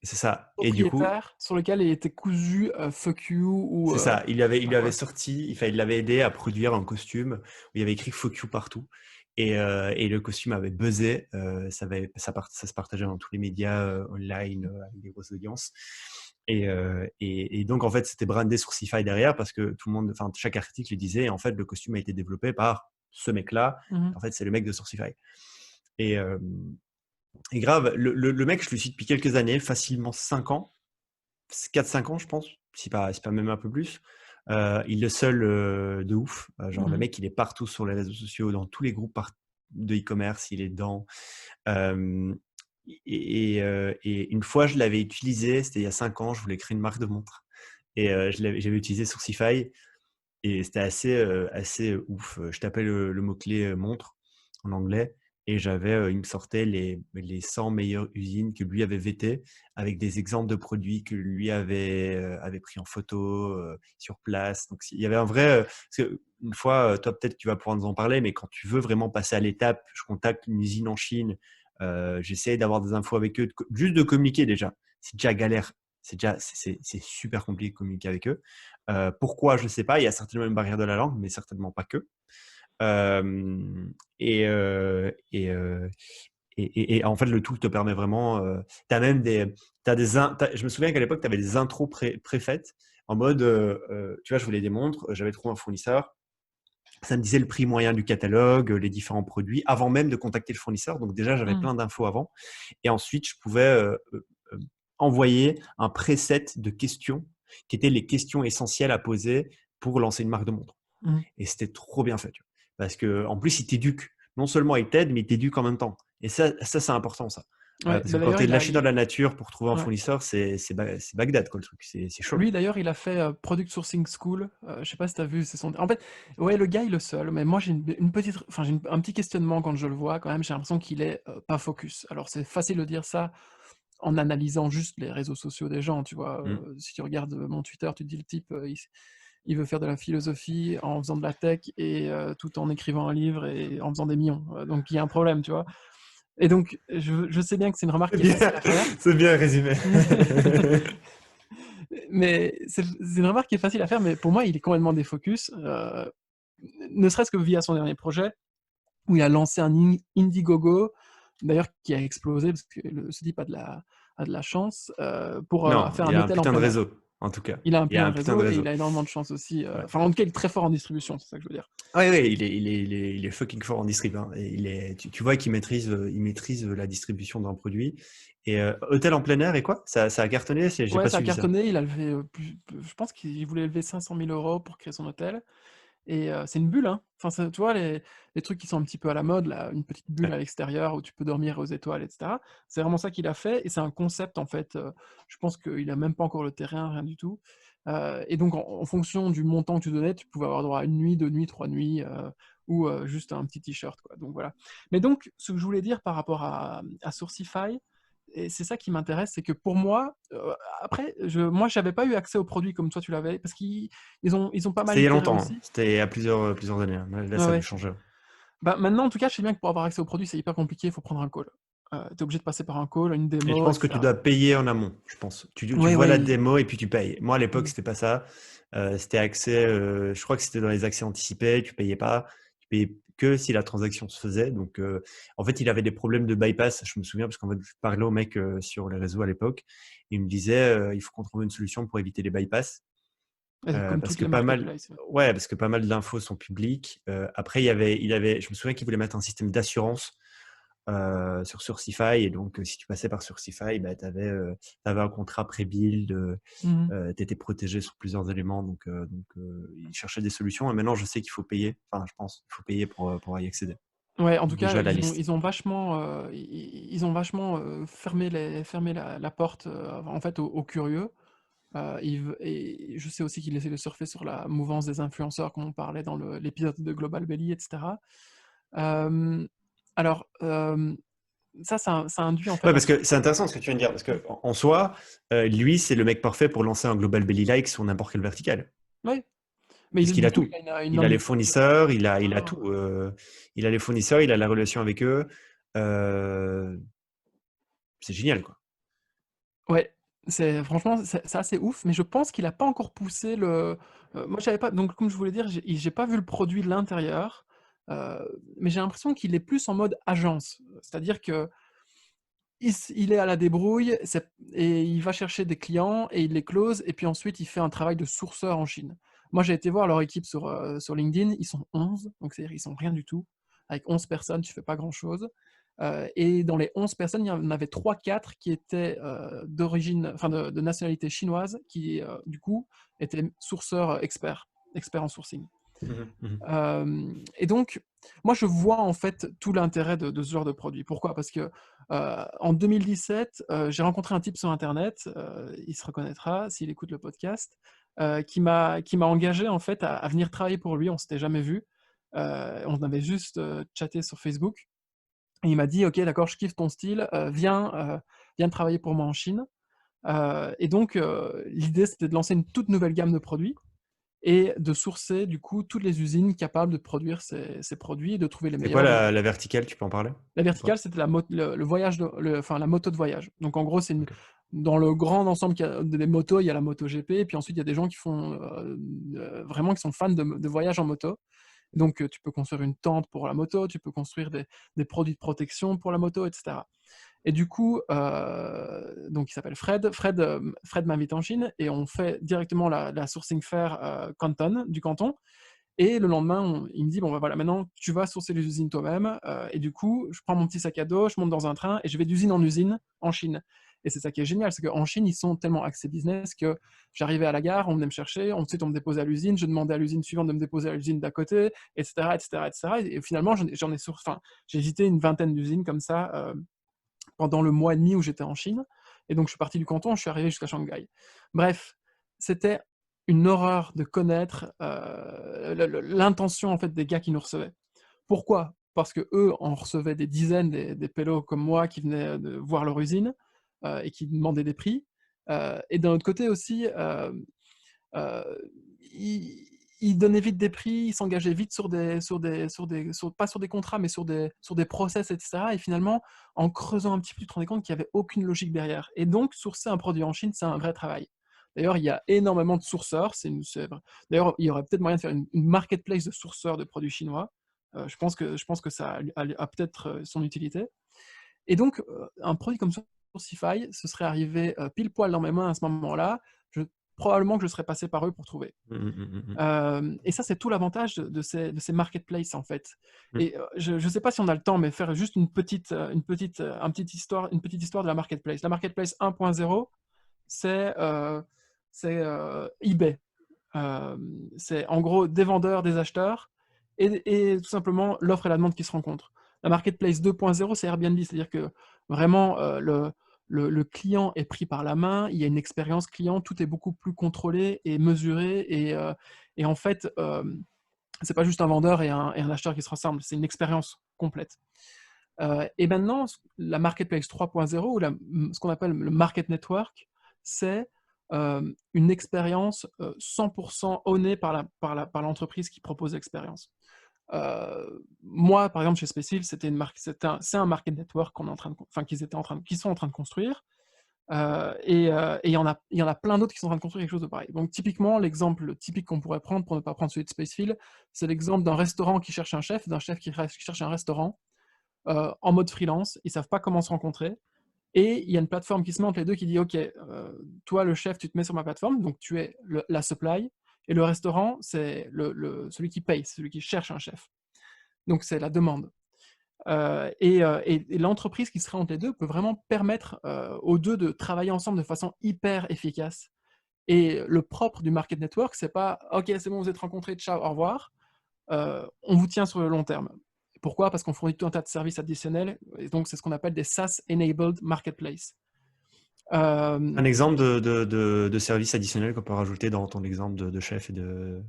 C'est ça. Et du coup, propriétaire sur lequel il était cousu fuck you ou c'est ça. je sais Il pas lui avait quoi. sorti, enfin, il l'avait aidé à produire un costume où il y avait écrit fuck you partout. Et le costume avait buzzé. Ça se partageait dans tous les médias, online, avec des grosses audiences. Et donc, en fait, c'était brandé sur Sourcify derrière parce que tout le monde, enfin, chaque article disait, en fait, le costume a été développé par ce mec-là. Mmh. En fait, c'est le mec de Sourcify. Et, euh, et grave, le mec, je le suis depuis quelques années, facilement 5 ans. 4-5 ans, je pense, si pas même un peu plus. Il le seul, de ouf. Genre, le Mmh. mec, il est partout sur les réseaux sociaux, dans tous les groupes de e-commerce, il est dedans. Euh, et une fois, je l'avais utilisé, c'était il y a 5 ans, je voulais créer une marque de montre. Et j'avais utilisé Sourcify et c'était assez ouf. Je tapais le mot-clé montre en anglais et il me sortait les 100 meilleures usines que lui avait vétées avec des exemples de produits que lui avait pris en photo sur place. Donc il y avait un vrai. Parce que une fois, toi peut-être tu vas pouvoir nous en parler, mais quand tu veux vraiment passer à l'étape, je contacte une usine en Chine, j'essaie d'avoir des infos avec eux, juste de communiquer déjà. C'est déjà galère. C'est super compliqué de communiquer avec eux. Pourquoi? Je ne sais pas. Il y a certainement une barrière de la langue, mais certainement pas que. Euh, et, euh, et, euh, et en fait, le tool te permet vraiment. Tu as même je me souviens qu'à l'époque, tu avais des intros préfaites en mode, tu vois, je voulais des montres, j'avais trouvé un fournisseur. Ça me disait le prix moyen du catalogue, les différents produits, avant même de contacter le fournisseur. Donc déjà, j'avais Mmh. plein d'infos avant. Et ensuite, je pouvais euh, envoyer un preset de questions qui étaient les questions essentielles à poser pour lancer une marque de montre. Mmh. Et c'était trop bien fait. Tu vois. Parce qu'en plus, il t'éduque. Non seulement il t'aide, mais il t'éduque en même temps. Et ça c'est important, ça. Ouais, Parce que bah, quand d'ailleurs, tu es lâché dans la nature pour trouver un ouais. fournisseur, c'est Bagdad, quoi, le truc. C'est chaud. Lui d'ailleurs, il a fait Product Sourcing School. Je sais pas si tu as vu, c'est son. En fait, ouais, le gars, il est le seul. Mais moi, j'ai une petite, enfin, un petit questionnement quand je le vois. Quand même, j'ai l'impression qu'il est pas focus. Alors, c'est facile de dire ça en analysant juste les réseaux sociaux des gens. Tu vois, Mm. si tu regardes mon Twitter, tu te dis le type, il veut faire de la philosophie en faisant de la tech et tout en écrivant un livre et en faisant des millions. Donc il y a un problème, tu vois? Et donc je sais bien que c'est une remarque C'est qui est bien, facile à faire. c'est bien résumé. Mais c'est une remarque qui est facile à faire, mais pour moi, il est complètement défocus, ne serait-ce que via son dernier projet, où il a lancé un Indiegogo, d'ailleurs qui a explosé parce que ce type a de la chance, pour, Non, faire il un a un hôtel en putain de plein air. réseau, en tout cas. Il a un Il a plein un de putain de réseau et réseau. il a énormément de chance aussi, Ouais. enfin en tout cas, il est très fort en distribution, c'est ça que je veux dire. Ouais, ouais, il est fucking fort en distrib, hein, et tu vois qu'il maîtrise, la distribution d'un produit et hôtel en plein air et quoi? Ça a cartonné? J'ai Ouais, pas ça a suivi ça. cartonné, il a levé, je pense qu'il voulait lever 500 000 € pour créer son hôtel. Et c'est une bulle, hein. Enfin, ça tu vois les trucs qui sont un petit peu à la mode là, une petite bulle Ouais. à l'extérieur où tu peux dormir aux étoiles et cetera. C'est vraiment ça qu'il a fait et c'est un concept en fait, je pense qu'il a même pas encore le terrain, rien du tout. Et donc en fonction du montant que tu donnais, tu pouvais avoir droit à 1 nuit, 2 nuits, 3 nuits, ou juste un petit t-shirt quoi, donc voilà. Mais donc ce que je voulais dire par rapport à Sourcify et c'est ça qui m'intéresse, c'est que pour moi, après moi j'avais pas eu accès aux produits comme toi tu l'avais parce qu'ils ont pas mal C'était il y a itéré longtemps, hein. aussi. C'était il y a plusieurs années, hein. Là, Ouais, ça a dû ouais. changer. Bah, maintenant, en tout cas, je sais bien que pour avoir accès aux produits, c'est hyper compliqué, il faut prendre un call. Tu es obligé de passer par un call, une Et je démo et pense que tu cetera. dois payer en amont, je pense. Tu Ouais, vois la ouais. démo et puis tu payes. Moi, à l'époque, Mmh. c'était pas ça. C'était accès, je crois que c'était dans les accès anticipés, tu payais pas. Tu payais que si la transaction se faisait. Donc, en fait, il avait des problèmes de bypass. Je me souviens parce qu'en fait, je parlais au mec sur les réseaux à l'époque. Il me disait, il faut qu'on trouve une solution pour éviter les bypass. Et comme Parce toutes que les pas mal, marketplaces, ouais. ouais, parce que pas mal d'infos sont publiques. Après, je me souviens qu'il voulait mettre un système d'assurance sur Sourcify et donc si tu passais par Sourcify, bah, tu avais un contrat pré-build, Mmh. tu étais protégé sur plusieurs éléments ils cherchaient des solutions et maintenant je sais qu'il faut payer, enfin je pense qu'il faut payer pour y accéder. Ouais, en tout cas, Déjà la liste. ils ont vachement, fermé la porte, en fait, aux curieux. Et je sais aussi qu'il essaie de surfer sur la mouvance des influenceurs, comme on parlait dans l'épisode de Global Belly et cetera. Hem, alors, ça induit en Ouais, fait un parce que certain c'est intéressant ce que tu viens de dire parce mmh. qu'en soi, lui, c'est le mec parfait pour lancer un Global Belly Like sur n'importe quelle verticale. Oui, mais Puisqu'il du a coup, tout. il a une Il a les omniprésence fournisseurs, il a voilà. tout, il a les fournisseurs, il a la relation avec eux, heu, c'est génial, quoi. Ouais, c'est franchement, c'est assez ouf, mais je pense qu'il a pas encore poussé moi j'avais pas donc comme je voulais dire, j'ai pas vu le produit de l'intérieur, mais j'ai l'impression qu'il est plus en mode agence. C'est-à-dire que il est à la débrouille, et il va chercher des clients et il les close et puis ensuite il fait un travail de sourceur en Chine. Moi, j'ai été voir leur équipe sur LinkedIn, ils sont 11, donc c'est-à-dire ils sont rien du tout. Avec 11 personnes, tu fais pas grand-chose, et dans les 11 personnes, il y en avait trois, quatre qui étaient, d'origine enfin de nationalité chinoise qui, du coup, étaient sourceurs, experts en sourcing. Mmh mh. Mmh. Et donc, moi, je vois en fait tout l'intérêt de ce genre de produit. Pourquoi? Parce que en 2017, j'ai rencontré un type sur Internet, il se reconnaîtra s'il écoute le podcast, qui m'a engagé en fait à venir travailler pour lui. On s'était jamais vu. On avait juste chatté sur Facebook. Et il m'a dit: «Ok, d'accord, je kiffe ton style, viens travailler pour moi en Chine». Et donc, l'idée, c'était de lancer une toute nouvelle gamme de produits et de sourcer du coup toutes les usines capables de produire ces produits et de trouver les C'est quoi meilleurs et la verticale, tu peux en parler? la C'est quoi? verticale, c'était le voyage enfin la moto de voyage. Donc en gros, c'est une OK. dans le grand ensemble qu'il y a des motos, il y a la MotoGP et puis ensuite il y a des gens qui font, vraiment qui sont fans de voyage en moto. Donc tu peux construire une tente pour la moto, tu peux construire des produits de protection pour la moto et cetera. Et du coup, donc il s'appelle Fred. Fred m'invite en Chine et on fait directement la sourcing fair, du canton. Et le lendemain, il me dit: «Bon, bah, voilà, maintenant tu vas sourcer les usines toi-même», et du coup, je prends mon petit sac à dos, je monte dans un train et je vais d'usine en usine en Chine. Et c'est ça qui est génial, c'est qu'en Chine, ils sont tellement axés business que j'arrivais à la gare, on venait me chercher, ensuite on me déposait à l'usine, je demandais à l'usine suivante de me déposer à l'usine d'à côté et cetera et cetera et cetera. Et finalement, j'ai visité une vingtaine d'usines comme ça, pendant le mois et demi où j'étais en Chine. Et donc je suis parti du canton, je suis arrivé jusqu'à Shanghai. Bref, c'était une horreur de connaître l'intention en fait des gars qui nous recevaient. Pourquoi? Parce que eux en recevaient des dizaines, des pélos comme moi qui venaient de voir leur usine, et qui demandaient des prix. Et d'un autre côté aussi, ils ils donnaient vite des prix, ils s'engageaient vite pas sur des contrats, mais sur des process et cetera et finalement, en creusant un petit peu, tu te rendais compte qu'il y avait aucune logique derrière et donc sourcer un produit en Chine, c'est un vrai travail. D'ailleurs, il y a énormément de sourceurs, c'est vrai d'ailleurs, il y aurait peut-être moyen de faire une marketplace de sourceurs de produits chinois. Je pense que ça a peut-être, son utilité et donc, un produit comme Sourcify, ce serait arrivé, pile poil dans mes mains à ce moment-là, je probablement que je serais passé par eux pour trouver. Mmh mh, mmh mh, mmh. Et ça, c'est tout l'avantage de ces marketplaces, en fait Mmh. et je ne sais pas si on a le temps, mais faire juste une petite histoire de la marketplace. La marketplace 1.0, c'est, eBay. C'est en gros des vendeurs, des acheteurs et tout simplement l'offre et la demande qui se rencontrent. La marketplace 2.0, c'est Airbnb, c'est-à-dire que vraiment, le client est pris par la main, il y a une expérience client, tout est beaucoup plus contrôlé et mesuré et en fait, c'est pas juste un vendeur et un acheteur qui se rassemblent, c'est une expérience complète. Et maintenant, la marketplace 3.0 ou ce qu'on appelle le market network, c'est une expérience 100% ownée par l'entreprise qui propose l'expérience. Moi, par exemple, chez Spacehill, c'est un market network qu'on est en train de, enfin, qu'ils sont en train de construire. Et il y en a plein d'autres qui sont en train de construire quelque chose de pareil. Donc, typiquement, l'exemple typique qu'on pourrait prendre pour ne pas prendre celui de Spacefield, c'est l'exemple d'un restaurant qui cherche un chef, d'un chef qui cherche un restaurant en mode freelance, ils savent pas comment se rencontrer. Et il y a une plateforme qui se met entre les deux qui dit, OK, toi, le chef, tu te mets sur ma plateforme, donc tu es la supply, et le restaurant, c'est celui qui paye, c'est celui qui cherche un chef. Donc c'est la demande. Et l'entreprise qui serait entre les deux peut vraiment permettre aux deux de travailler ensemble de façon hyper efficace. Et le propre du market network, c'est pas OK, c'est bon, vous êtes rencontrés, ciao, au revoir. On vous tient sur le long terme. Pourquoi? Parce qu'on fournit tout un tas de services additionnels, et donc c'est ce qu'on appelle des SaaS-enabled marketplace. Un Euh, exemple de service additionnel qu'on peut rajouter dans ton exemple de chef et de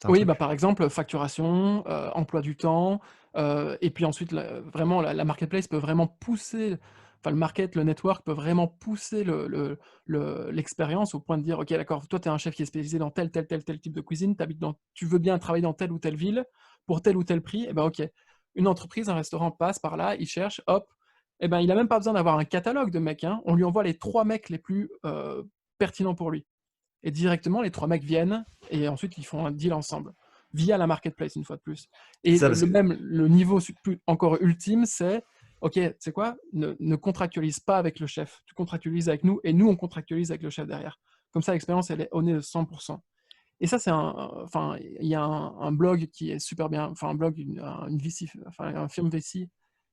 tu un oui, bah, truc? par exemple, facturation, emploi du temps, et puis ensuite, vraiment, la marketplace peut vraiment pousser, enfin, le network peut vraiment pousser l'expérience au point de dire, OK, d'accord, toi, tu es un chef qui est spécialisé dans tel type de cuisine, tu veux bien travailler dans telle ou telle ville, pour tel ou tel prix, et ben OK. Une entreprise, un restaurant passe par là, il cherche, hop, et ben, il a même pas besoin d'avoir un catalogue de mecs, hein. On lui envoie les 3 mecs les plus, pertinents pour lui. Et directement, les 3 mecs viennent et ensuite ils font un deal ensemble, via la marketplace une fois de plus. C'est Et ça parce que le niveau encore ultime, c'est OK, tu sais quoi? Ne contractualise pas avec le chef. Tu contractualises avec nous et nous, on contractualise avec le chef derrière. Comme ça, l'expérience, elle est honnête de 100%. Et ça, enfin, il y a un blog qui est super bien, enfin un blog, une VC, enfin un firme VC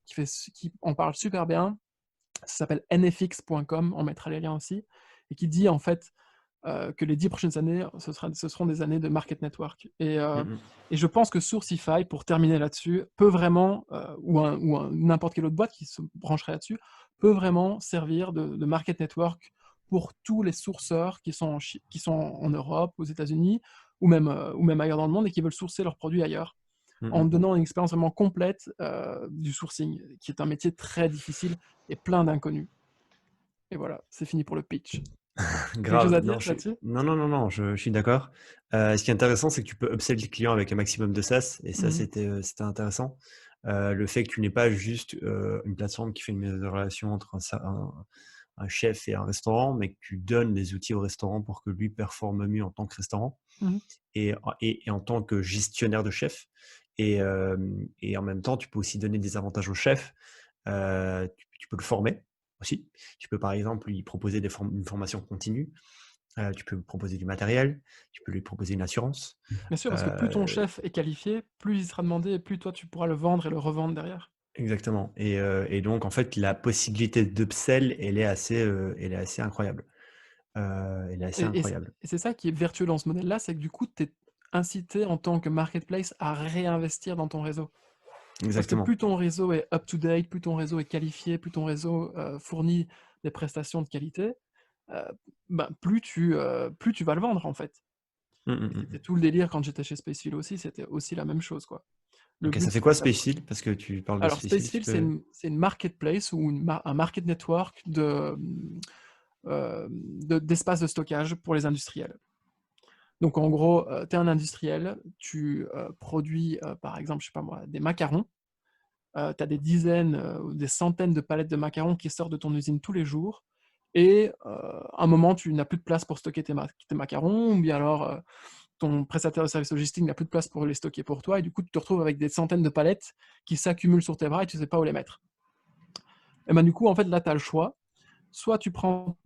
qui en parle super bien. Ça s'appelle nfx.com, on mettra les liens aussi, et qui dit en fait que les 10 prochaines années, ce seront des années de market network. mmh mh. Et je pense que Sourcify, pour terminer là-dessus, peut vraiment, n'importe quelle autre boîte qui se brancherait là-dessus, peut vraiment servir de market network pour tous les sourceurs qui sont en Europe, aux États-Unis, ou même ailleurs dans le monde et qui veulent sourcer leurs produits ailleurs, Mmh en mh, mmh. donnant une expérience vraiment complète du sourcing, qui est un métier très difficile et plein d'inconnus. Et voilà, c'est fini pour le pitch. Quelque chose Grave, à non, dire là-dessus? je suis d'accord. Ce qui est intéressant, c'est que tu peux upsell les clients avec un maximum de SaaS et ça, Mmh. c'était intéressant. Le fait que tu n'aies pas juste, une plateforme qui fait une mise en relation entre un chef et un restaurant, mais que tu donnes des outils au restaurant pour que lui performe mieux en tant que restaurant Mmh. et en tant que gestionnaire de chef et en même temps, tu peux aussi donner des avantages au chef. Tu peux le former aussi. Tu peux, par exemple, lui proposer une formation continue. Tu peux lui proposer du matériel, tu peux lui proposer une assurance. Bien sûr, parce que plus ton Heu, chef est qualifié, plus il sera demandé et plus toi tu pourras le vendre et le revendre derrière. exactement et donc en fait, la possibilité d'upsell, elle est assez incroyable. Elle est assez Et c'est incroyable. et c'est ça qui est vertueux dans ce modèle-là, c'est que du coup, tu es incité en tant que marketplace à réinvestir dans ton réseau. Parce que Exactement. plus ton réseau est up to date, plus ton réseau est qualifié, plus ton réseau, fournit des prestations de qualité, heu, ben, plus tu vas le vendre en fait. Mmh, mmh, Et mmh, c'était mmh. tout le délire quand j'étais chez Spacefield aussi, c'était aussi la même chose, quoi. Le OK, ça but, fait quoi c'était d'avoir Spacefield? Parce que tu parles de alors Spacefield, tu Spacefield, peux c'est une marketplace ou un market network d'espaces de stockage pour les industriels. Donc en gros, tu es un industriel, tu, produis, par exemple, je sais pas moi, des macarons. Tu as des dizaines, ou des centaines de palettes de macarons qui sortent de ton usine tous les jours et à un moment, tu n'as plus de place pour stocker tes macarons ou bien alors, ton prestataire de service logistique n'a plus de place pour les stocker pour toi et du coup, tu te retrouves avec des centaines de palettes qui s'accumulent sur tes bras et tu sais pas où les mettre. Et ben, du coup, en fait, là, tu as le choix. Soit tu prends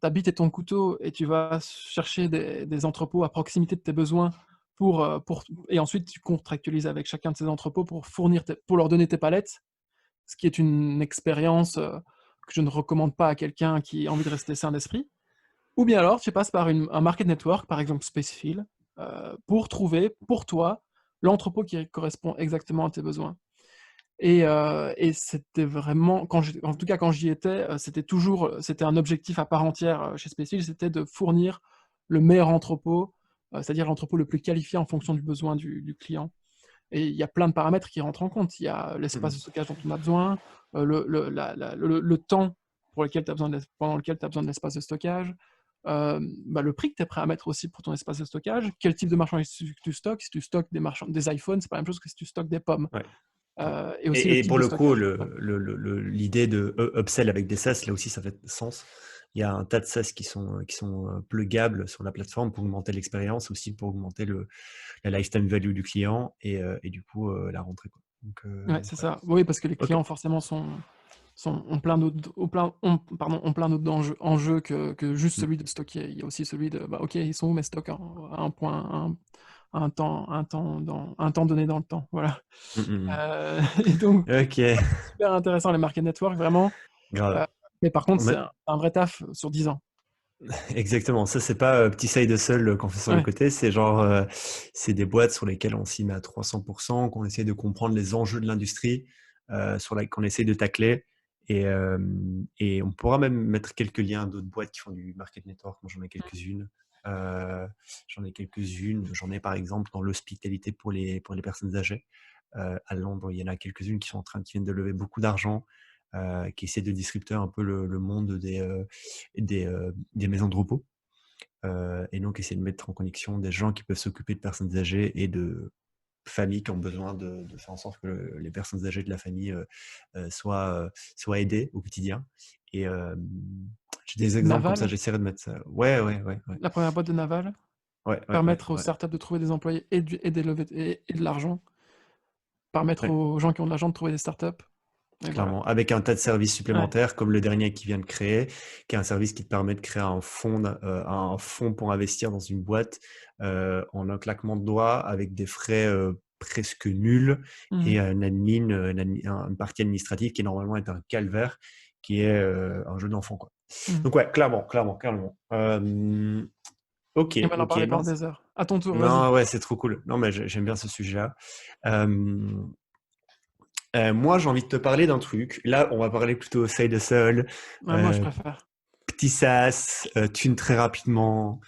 ta bite et ton couteau et tu vas chercher des entrepôts à proximité de tes besoins et ensuite tu contractualises avec chacun de ces entrepôts pour leur donner tes palettes, ce qui est une expérience, que je ne recommande pas à quelqu'un qui a envie de rester sain d'esprit. Ou bien alors tu passes par un market network, par exemple Spacefill, pour trouver pour toi l'entrepôt qui correspond exactement à tes besoins. Et c'était vraiment en tout cas quand j'y étais, c'était un objectif à part entière, chez Spacefield, c'était de fournir le meilleur entrepôt, c'est-à-dire l'entrepôt le plus qualifié en fonction du besoin du client. Et il y a plein de paramètres qui rentrent en compte. Il y a l'espace de Mmh. stockage dont on a besoin, le temps pendant lequel tu as besoin de l'espace de stockage, bah, le prix que tu es prêt à mettre aussi pour ton espace de stockage, quel type de marchandises tu stockes. Si tu stockes des iPhones, c'est pas la même chose que si tu stockes des pommes, Ouais. et aussi le Et type pour de le coup, stockage. Ouais. l'idée de upsell avec des SaaS, là aussi, ça fait sens. Il y a un tas de SaaS qui sont pluggables sur la plateforme pour augmenter l'expérience, aussi pour augmenter la lifetime value du client et du coup, la rentrée, quoi. Ouais, Donc c'est ouais. ça. Oui, parce que les OK. clients forcément ont plein d'autres enjeux que juste Mmh. celui de stocker. Il y a aussi celui de, bah, OK, ils sont où mes stocks à un point, un temps donné dans le temps, voilà. Mmh, mmh mh. Et donc OK, super intéressant les market network vraiment, grave. heu, mais par contre Mais c'est un vrai taf sur 10 ans. exactement, ça c'est pas, petit side hustle, qu'on fait sur le Ouais. côté, c'est genre, c'est des boîtes sur lesquelles on s'y met à 300, qu'on essaie de comprendre les enjeux de l'industrie, qu'on essaie de tacler et on pourra même mettre quelques liens d'autres boîtes qui font du market network. Moi heu, j'en ai par exemple dans l'hospitalité pour les personnes âgées. À Londres, il y en a quelques-unes qui viennent de lever beaucoup d'argent, qui essaient de disrupter un peu le monde des maisons de repos, et donc essayer de mettre en connexion des gens qui peuvent s'occuper de personnes âgées et de familles qui ont besoin de faire en sorte que les personnes âgées de la famille, soient aidées au quotidien et j'ai des exemples comme ça, Naval, j'essaierai de mettre ça ouais, ouais, ouais, ouais. la première boîte de Naval, Ouais, ouais, ouais, permettre aux ouais, startups de trouver des employés et des levées et de l'argent, permettre ouais. aux gens qui ont de l'argent de trouver des startups et voilà. Clairement, avec un tas de services Ouais. supplémentaires comme le dernier qu'il vient de créer, qui est un service qui te permet de créer un fonds pour investir dans une boîte, en un claquement de doigts avec des frais, presque nuls Mmh et mh. une partie administrative qui normalement est un calvaire, qui est, un jeu d'enfant, quoi. Mmh. Donc ouais, clairement, clairement, clairement. OK, Et on va en OK, parler non pendant des heures. À ton tour, vas-y. non, ouais, c'est trop cool. Non, mais j'aime bien ce sujet-là. Hem Moi, j'ai envie de te parler d'un truc. Là, on va parler plutôt side hustle, Ouais, moi je heu, préfère. petit SaaS, thune très rapidement,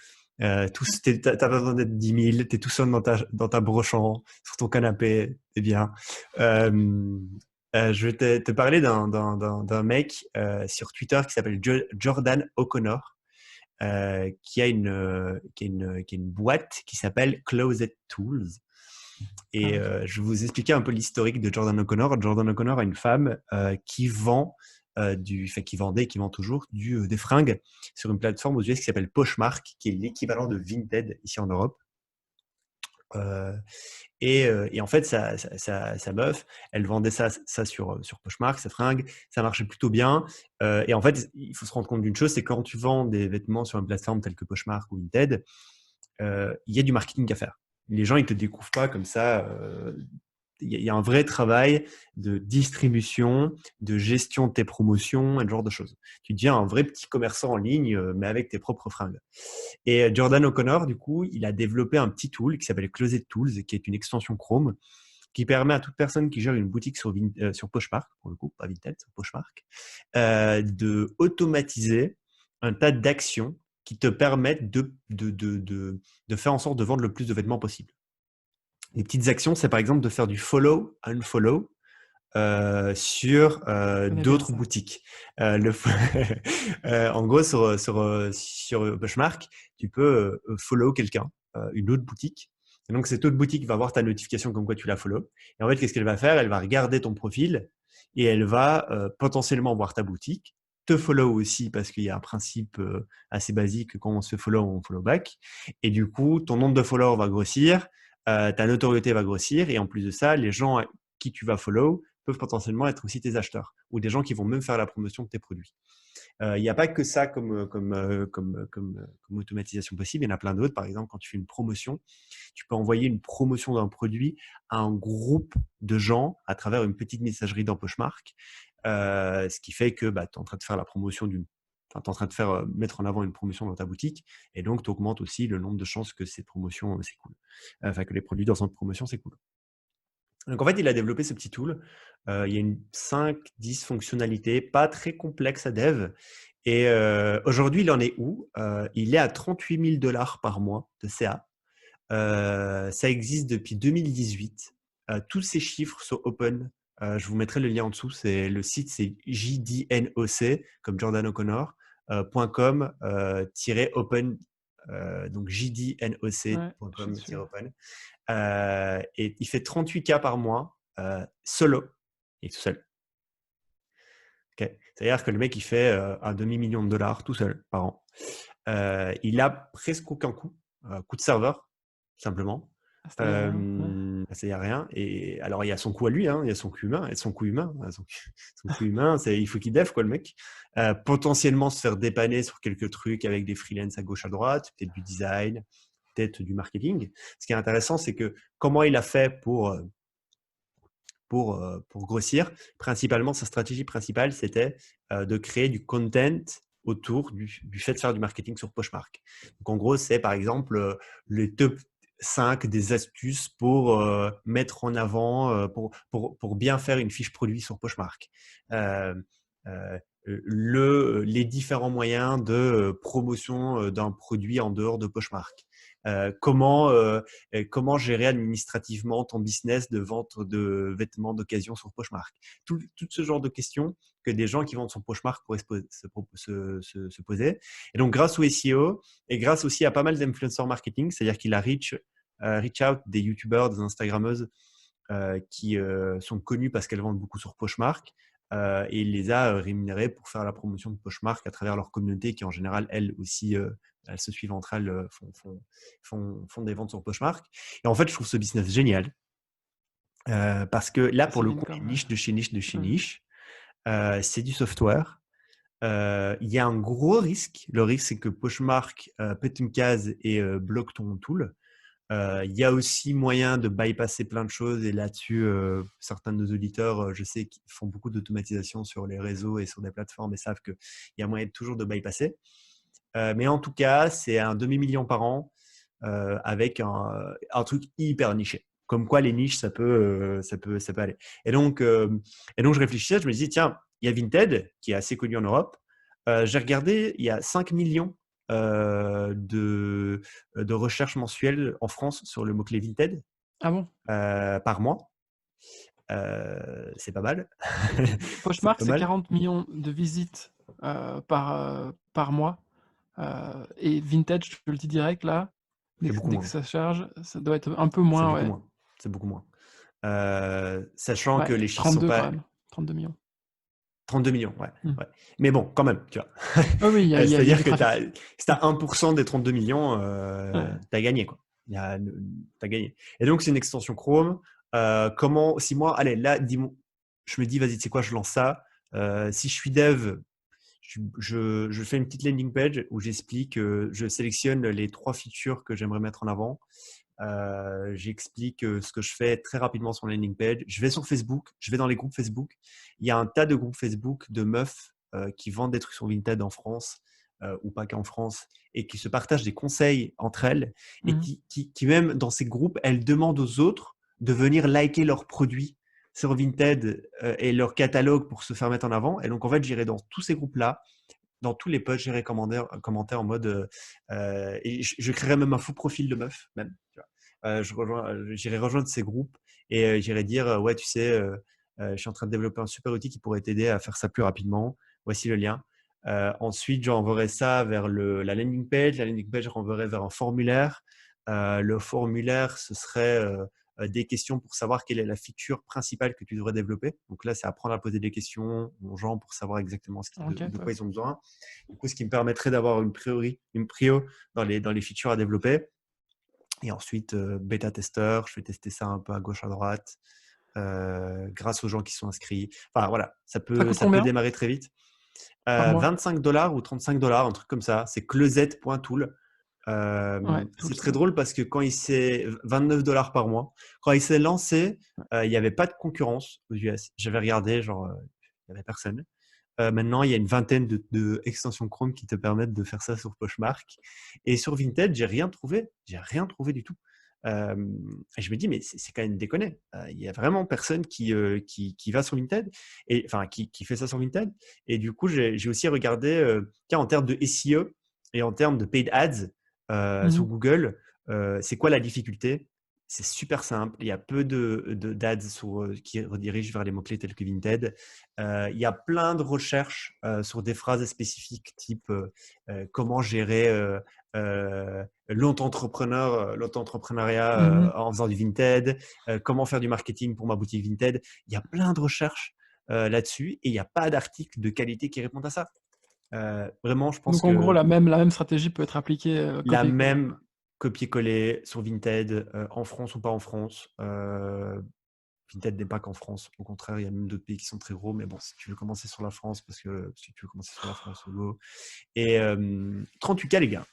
tous tu es pas besoin d'être 10 000, tu es tout seul dans ta brochant, sur ton canapé, tu es bien. Hem, je vais te parler d'un mec, sur Twitter qui s'appelle Jordan O'Connor, qui a une boîte qui s'appelle Closet Tools. Ah Et OK. je vais vous expliquer un peu l'historique de Jordan O'Connor. Jordan O'Connor est une femme, qui vendait et qui vend toujours des fringues sur une plateforme aux US qui s'appelle Poshmark, qui est l'équivalent de Vinted ici en Europe. Heu et en fait, sa meuf, elle vendait ça sur Poshmark, ses fringues, ça marchait plutôt bien, et en fait, il faut se rendre compte d'une chose, c'est quand tu vends des vêtements sur une plateforme telle que Poshmark ou Vinted, il y a du marketing à faire. Les gens, ils te découvrent pas comme ça. Il y a un vrai travail de distribution, de gestion de tes promotions et ce genre de choses. Tu deviens un vrai petit commerçant en ligne, mais avec tes propres fringues. Et Jordan O'Connor, du coup, il a développé un petit tool qui s'appelle Closet Tools, qui est une extension Chrome, qui permet à toute personne qui gère une boutique sur Poshmark, pour le coup, pas Vinted, sur Poshmark, de automatiser un tas d'actions qui te permettent de faire en sorte de vendre le plus de vêtements possible. Les petites actions, c'est par exemple de faire du follow, unfollow, sur Je connais bien d'autres ça. boutiques. Le en gros, sur Poshmark, tu peux follow quelqu'un, une autre boutique. Et donc, cette autre boutique va voir ta notification comme quoi tu la follow. Et en fait, qu'est-ce qu'elle va faire? Elle va regarder ton profil et elle va potentiellement voir ta boutique, te follow aussi parce qu'il y a un principe assez basique, quand on se fait follow, on follow back. Et du coup, ton nombre de followers va grossir, ta notoriété va grossir et en plus de ça, les gens qui tu vas follow peuvent potentiellement être aussi tes acheteurs ou des gens qui vont même faire la promotion de tes produits. Il n'y a pas que ça comme automatisation possible, il y en a plein d'autres. Par exemple, quand tu fais une promotion, tu peux envoyer une promotion d'un produit à un groupe de gens à travers une petite messagerie dans Poshmark, ce qui fait que tu es en train de faire la promotion d'une Enfin, tu es en train de faire mettre en avant une promotion dans ta boutique et donc tu augmentes aussi le nombre de chances que cette promotion s'écoule. Enfin, que les produits dans cette promotion s'écoulent. Donc en fait, il a développé ce petit tool. Il y a une 5-10 fonctionnalités, pas très complexes à dev. Et aujourd'hui, il en est où? Il est à 38 000 $ par mois de CA. Ça existe depuis 2018. Tous ces chiffres sont open. Je vous mettrai le lien en dessous. Le site, c'est jdnoc, comme Jordan O'Connor, .com open, donc Ouais, je suis dessus. jdnoc.com-open. Et il fait 38K par mois, solo. Il est tout seul. Okay. C'est-à-dire que le mec, il fait un demi-million de dollars tout seul par an. Il a presque aucun coût, coût de serveur, simplement. Ah, c'est-à-dire rien. Ouais. C'est-à-dire rien. Et alors, il y a son coût à lui, hein, il y a son coût humain, et son coût humain. Son coût humain, il faut qu'il dev, quoi, le mec. Potentiellement se faire dépanner sur quelques trucs avec des freelances à gauche, à droite, peut-être du design, peut-être du marketing. Ce qui est intéressant, c'est que comment il a fait pour grossir. Principalement, sa stratégie principale, c'était de créer du content autour du fait de faire du marketing sur Poshmark. Donc, en gros, c'est par exemple les top 5 des astuces pour mettre en avant, pour bien faire une fiche produit sur Poshmark. Euh, euh, les différents moyens de promotion d'un produit en dehors de Poshmark. Comment gérer administrativement ton business de vente de vêtements d'occasion sur Poshmark. Tout ce genre de questions que des gens qui vendent sur Poshmark pourraient se poser. Et donc, grâce au SEO et grâce aussi à pas mal d'influenceurs marketing, c'est-à-dire qu'il a reach out des YouTubeurs, des Instagrammeuses qui sont connues parce qu'elles vendent beaucoup sur Poshmark. Et il les a rémunérés pour faire la promotion de Poshmark à travers leur communauté qui, en général, elles aussi, elles se suivent entre elles, font des ventes sur Poshmark. Et en fait, je trouve ce business génial parce que là, pour Passive le coup, income, les niches de chez niche de chez ouais. niche, c'est du software. Il y a un gros risque. Le risque, c'est que Poshmark pète une case et bloque ton tool. Il y a aussi moyen de bypasser plein de choses et là-dessus, certains de nos auditeurs, je sais qu'ils font beaucoup d'automatisation sur les réseaux et sur des plateformes et savent qu'il y a moyen toujours de bypasser. Mais en tout cas, c'est un demi-million par an avec un truc hyper niché. Comme quoi, les niches, ça peut aller. Et donc, je réfléchissais, je me disais, tiens, il y a Vinted, qui est assez connu en Europe. J'ai regardé, il y a 5 millions de recherches mensuelles en France sur le mot-clé Vinted Ah bon? par mois. C'est pas mal. C'est Poshmark, pas c'est mal. 40 millions de visites par mois. Et Vintage, je te le dis direct là, C'est beaucoup dès que moins. ça charge, ça doit être un peu C'est moins, beaucoup ouais. moins. C'est beaucoup moins. Sachant que Ouais, les chiffres sont 32 quand pas même. 32 millions. 32 millions, ouais, Hmm. ouais. Mais bon, quand même, tu vois. Oui, oui, il y a C'est-à-dire du que trafic. si tu as 1% des 32 millions, Ouais. tu as gagné, quoi. Tu as gagné. Et donc, c'est une extension Chrome. Si moi, allez, là, dis-moi, je me dis, vas-y, tu sais quoi, je lance ça. Si je suis dev, je fais une petite landing page où j'explique, je sélectionne les 3 features que j'aimerais mettre en avant. J'explique ce que je fais très rapidement sur la landing page. Je vais sur Facebook, je vais dans les groupes Facebook. Il y a un tas de groupes Facebook de meufs qui vendent des trucs sur Vinted en France ou pas qu'en France et qui se partagent des conseils entre elles et Mhm. qui même dans ces groupes, elles demandent aux autres de venir liker leurs produits sur Vinted et leur catalogue pour se faire mettre en avant. Et donc, en fait, j'irai dans tous ces groupes-là, dans tous les posts, j'irai commenter en mode et je créerai même un faux profil de meuf, même. Tu vois. J'irai rejoindre ces groupes et j'irai dire ouais, tu sais, Je suis en train de développer un super outil qui pourrait t'aider à faire ça plus rapidement. Voici le lien. Ensuite, j'enverrai ça vers la landing page. La landing page, je renverrai vers un formulaire. Le formulaire, ce serait des questions pour savoir quelle est la feature principale que tu devrais développer. Donc là, c'est apprendre à poser des questions aux gens pour savoir exactement OK, de quoi top. ils ont besoin. Du coup, ce qui me permettrait d'avoir une prio dans les features à développer. Et ensuite, bêta-testeur, je vais tester ça un peu à gauche, à droite, grâce aux gens qui sont inscrits. Enfin, voilà, Ça coûte ça peut combien démarrer très vite. par mois? 25 $ ou 35 $, un truc comme ça. C'est closet.tool. Ouais, C'est Tools, très ouais. drôle parce que quand il s'est 29 $ par mois, quand il s'est lancé, il n'y avait pas de concurrence aux US. J'avais regardé, genre, il n'y avait personne. Maintenant, il y a une vingtaine de extensions Chrome qui te permettent de faire ça sur Poshmark. Et sur Vinted, j'ai rien trouvé. J'ai rien trouvé du tout. Et je me dis, mais c'est quand même déconné. Il y a vraiment personne qui va sur Vinted, et enfin qui fait ça sur Vinted. Et du coup, j'ai aussi regardé, tiens, en termes de SEO et en termes de paid ads sur Mmh. Google, c'est quoi la difficulté? C'est super simple. Il y a peu d'ads qui redirigent vers les mots-clés tels que Vinted. Il y a plein de recherches sur des phrases spécifiques type comment gérer l'auto-entrepreneuriat Mmh. en faisant du Vinted, comment faire du marketing pour ma boutique Vinted. Il y a plein de recherches là-dessus et il n'y a pas d'articles de qualité qui répondent à ça. Vraiment, je pense Donc en gros, que la même stratégie peut être appliquée, la copier-coller, même quoi. copier-coller sur Vinted, en France ou pas en France. Vinted n'est pas qu'en France. Au contraire, il y a même d'autres pays qui sont très gros. Mais bon, si tu veux commencer sur la France, parce que si tu veux commencer sur la France, go. Et 38K, les gars.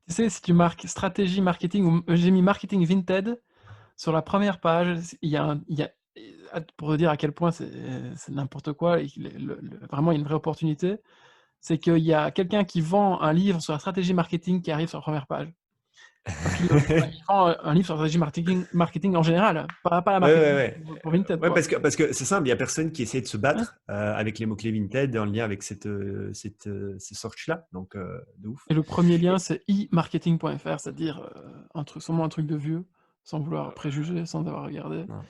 Tu sais, si tu marques stratégie marketing ou j'ai mis marketing Vinted, sur la première page, il y a pour te dire à quel point c'est n'importe quoi et que vraiment il y a une vraie opportunité, c'est qu'il y a quelqu'un qui vend un livre sur la stratégie marketing qui arrive sur la première page. Parce qu'il il vend un livre sur la stratégie marketing en général, pas la Ouais, ouais, marketing ouais. pour Vinted, Ouais, quoi. parce que c'est simple, il y a personne qui essaie de se Ouais. battre avec les mots-clés Vinted en lien avec ces search-là. Donc, de ouf. Et le premier lien, Et, c'est e-marketing.fr, c'est-à-dire, un truc sûrement un truc de vieux, sans vouloir préjuger, sans avoir regardé. non.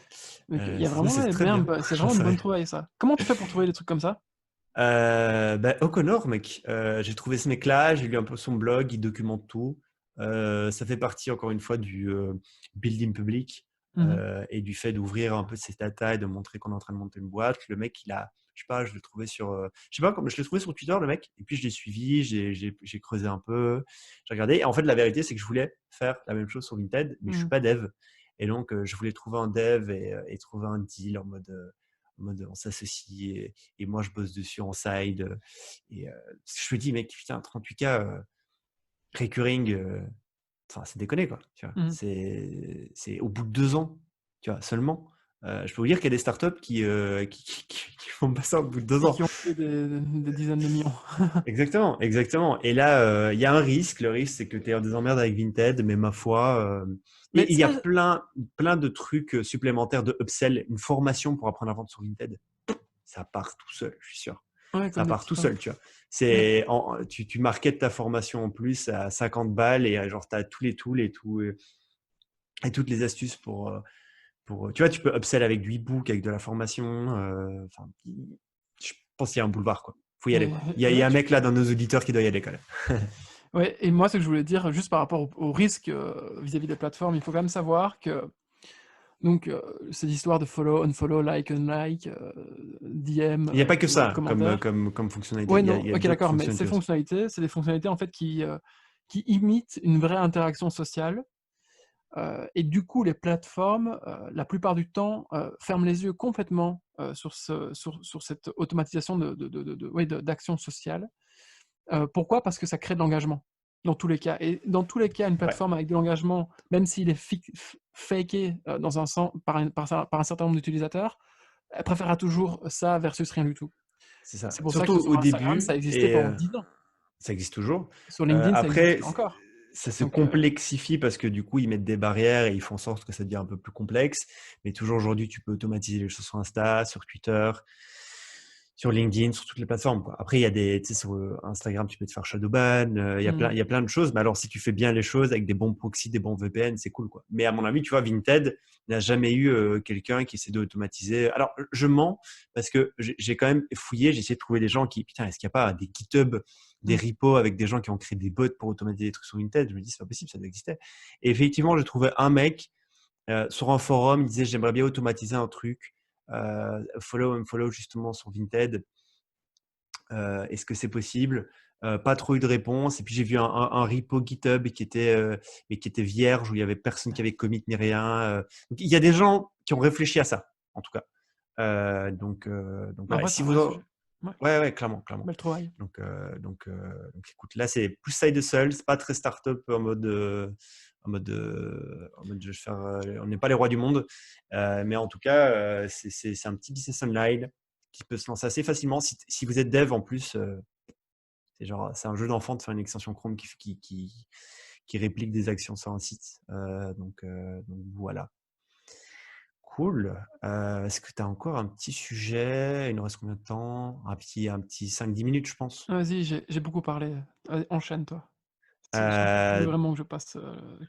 Donc il y a Non, vraiment, c'est ouais, très bien, bien. bah, c'est J'en vraiment une bonne savais. trouvaille ça. Comment tu fais pour trouver des trucs comme ça? Bah, O'Connor, mec. J'ai trouvé ce mec-là, j'ai lu un peu son blog, il documente tout. Ça fait partie, encore une fois, du building public Mmh mh. et du fait d'ouvrir un peu ses data et de montrer qu'on est en train de monter une boîte. Le mec, je sais pas, je l'ai trouvé sur, je sais pas, je l'ai trouvé sur Twitter, le mec, et puis je l'ai suivi, j'ai creusé un peu, j'ai regardé. Et en fait, la vérité, c'est que je voulais faire la même chose sur Vinted, mais je suis Mmh. pas dev. Et donc, je voulais trouver un dev et trouver un deal en mode on s'associe et moi je bosse dessus en side. Et je me dis, mec, putain, 38K recurring, enfin, c'est déconné, quoi. Tu vois, Mmh. c'est au bout de 2 ans, tu vois, seulement. Je peux vous dire qu'il y a des startups qui font pas ça au bout de deux Et ans. qui ont fait des dizaines de millions. Exactement, exactement. Et là, il y a un risque. Le risque, c'est que tu es en des emmerdes avec Vinted, mais ma foi. Mais Et il y a ça plein de trucs supplémentaires de upsell, une formation pour apprendre à vendre sur Vinted. Ça part tout seul, je suis sûr. ouais, Ça comme des part petits tout pains. seul, tu vois. Mais Tu marketes ta formation en plus à 50 balles et genre, tu as tous les tools et tout, et toutes les astuces tu vois, tu peux upsell avec du e-book, avec de la formation. Enfin, je pense qu'il y a un boulevard, quoi. Faut y aller, et quoi. et Il y ouais, a un tu mec là dans nos auditeurs qui doit y aller, quand même. ouais et moi, ce que je voulais dire, juste par rapport au risque, vis-à-vis des plateformes, il faut quand même savoir que donc cette histoire de follow, unfollow, like, unlike, DM, Il n'y a pas que ça commentaire. comme fonctionnalité. Ouais, Il non, y a OK, d'autres d'accord, mais ces fonctionnalités aussi. fonctionnalités, c'est des fonctionnalités, en fait, qui imitent une vraie interaction sociale. Et du coup, les plateformes, la plupart du temps, ferment les yeux complètement, sur cette automatisation ouais, d'action sociale. Pourquoi? Parce que ça crée de l'engagement, dans tous les cas. Et dans tous les cas, une Ouais, plateforme avec de l'engagement, même s'il est faké, dans un sens par un certain nombre d'utilisateurs, elle préférera toujours ça versus rien du tout. c'est ça. C'est pour ça Surtout que sur au Instagram, ça début existait et pendant 10 ans. ça existe toujours. Sur LinkedIn, ça Après, existe encore. ça se Donc complexifie parce que du coup, ils mettent des barrières et ils font en sorte que ça devient un peu plus complexe. Mais toujours aujourd'hui, tu peux automatiser les choses sur Insta, sur Twitter, sur LinkedIn, sur toutes les plateformes, quoi. Après, il y a des, tu sais, sur Instagram, tu peux te faire shadowban, Mmh. il y a plein de choses. Mais alors, si tu fais bien les choses avec des bons proxys, des bons VPN, c'est cool, quoi. Mais à mon avis, tu vois, Vinted n'a jamais eu quelqu'un qui essaie d'automatiser. Alors, je mens parce que j'ai quand même fouillé, j'ai essayé de trouver des gens qui, putain, est-ce qu'il n'y a pas des GitHub, des Mmh. repos avec des gens qui ont créé des bots pour automatiser des trucs sur Vinted? Je me dis, c'est pas possible, ça doit exister. Et effectivement, j'ai trouvé un mec sur un forum, il disait, j'aimerais bien automatiser un truc. Follow and follow justement sur Vinted. Est-ce que c'est possible? Pas trop eu de réponse. Et puis j'ai vu un repo GitHub mais qui était vierge, où il y avait personne qui avait commit ni rien. Donc il y a des gens qui ont réfléchi à ça, en tout cas. Donc En voilà. Et vrai, si c'est un vous vrai en... sujet. Ouais, Ouais, ouais, clairement, clairement. bel trouvaille. Donc écoute, là c'est plus side hustle, c'est pas très startup en mode je vais faire, on n'est pas les rois du monde, mais en tout cas c'est un petit business online qui peut se lancer assez facilement si vous êtes dev en plus. C'est un jeu d'enfant de faire une extension Chrome qui réplique des actions sur un site. Donc voilà. Cool. Est-ce que tu as encore un petit sujet? Il nous reste combien de temps? Un petit 5-10 minutes, je pense. Vas-y, j'ai beaucoup parlé. Vas-y, enchaîne toi. C'est un truc que tu veux Euh, vraiment que je passe, que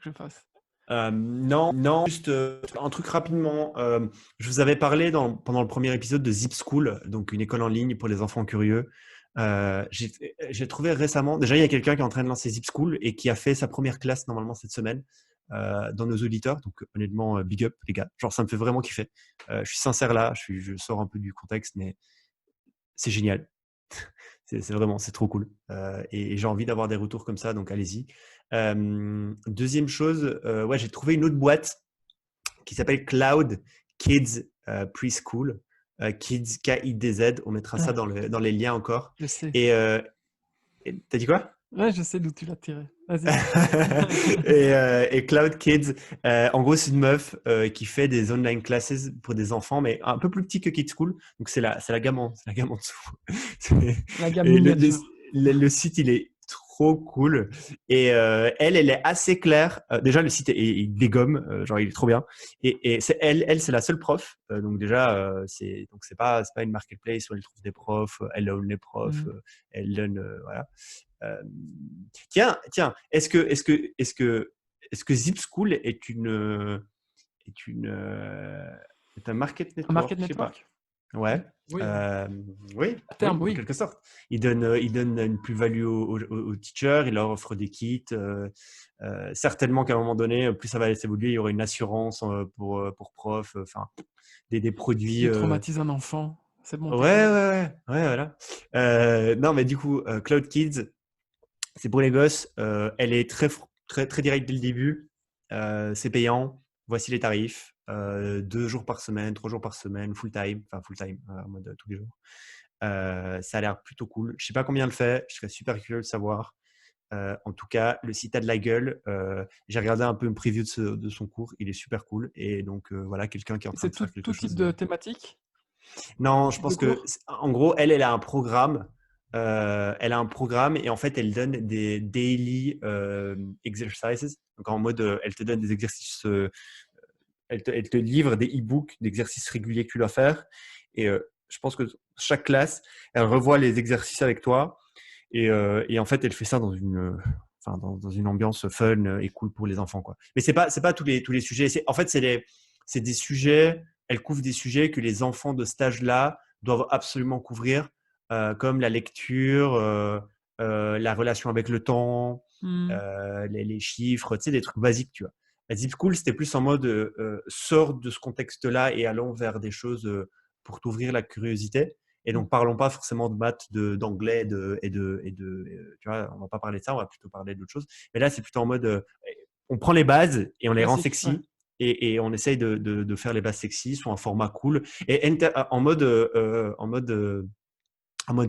je fasse. non, non, juste un truc rapidement. Je vous avais parlé pendant le premier épisode de Zip School, donc une école en ligne pour les enfants curieux. J'ai trouvé récemment, déjà il y a quelqu'un qui est en train de lancer Zip School et qui a fait sa première classe normalement cette semaine dans nos auditeurs. Donc honnêtement, big up les gars. Genre ça me fait vraiment kiffer. Je suis sincère là, je sors un peu du contexte, mais c'est génial. C'est trop cool. Et j'ai envie d'avoir des retours comme ça, donc allez-y. Deuxième chose, ouais, j'ai trouvé une autre boîte qui s'appelle Cloud Kids Preschool. Kids, K-I-D-Z. On mettra ça Ah, dans les liens encore. je sais. Et t'as dit quoi? Ouais, je sais d'où tu l'as tiré. Vas-y. Et Cloud Kids, en gros, c'est une meuf qui fait des online classes pour des enfants, mais un peu plus petit que Kids School. Donc, c'est la gamme en dessous. La gamme Et miniature. le site, il est trop cool. Et elle est assez claire. Déjà, le site, il dégomme, genre, il est trop bien. Et c'est la seule prof. Donc, déjà, c'est pas une marketplace où elle trouve des profs, elle donne les profs, Mmh. elle donne, voilà. Euh, tiens, est-ce que Zip School est un market Un market network? Je sais pas. network? Ouais. Oui, Euh, oui, à oui, terme, en oui. quelque sorte. Il donne une plus-value aux teachers, il leur offre des kits. Certainement qu'à un moment donné, plus ça va s'évoluer, il y aura une assurance pour profs, enfin, des Si produits. tu traumatises un enfant, c'est bon, Ouais, t'es ouais, couvert. ouais, ouais, voilà. Non, mais du coup, Cloud Kids, c'est pour les gosses. Elle est très, très directe dès le début. C'est payant. Voici les tarifs. 2 jours par semaine, 3 jours par semaine, full time, en mode tous les jours. Ça a l'air plutôt cool. Je sais pas combien elle fait. Je serais super curieux de savoir. En tout cas, le site a de la gueule. J'ai regardé un peu une preview de son cours. Il est super cool. Et donc, voilà, quelqu'un qui est en train C'est de faire quelque tout type chose. de thématique, Non, tout je type de pense que, cours? en gros, elle a un programme. Elle a un programme et en fait, elle donne des daily exercises. Donc, en mode, elle te donne des exercices, elle te livre des e-books d'exercices réguliers que tu dois faire. Et je pense que chaque classe, elle revoit les exercices avec toi. Et en fait, elle fait ça dans une ambiance fun et cool pour les enfants, quoi. Mais c'est pas tous les sujets. En fait, c'est des sujets. Elle couvre des sujets que les enfants de cet âge-là doivent absolument couvrir, comme la lecture, la relation avec le temps, Mmh. les chiffres, tu sais, des trucs basiques, tu vois. La Zip School, c'était plus en mode sors de ce contexte-là et allons vers des choses pour t'ouvrir la curiosité. Et Mmh. donc, parlons pas forcément de maths, d'anglais tu vois, on va pas parler de ça, on va plutôt parler d'autre chose. Mais là, c'est plutôt en mode, on prend les bases et on les rend Classique, ouais. sexy et on essaye de faire les bases sexy sous un format cool et en mode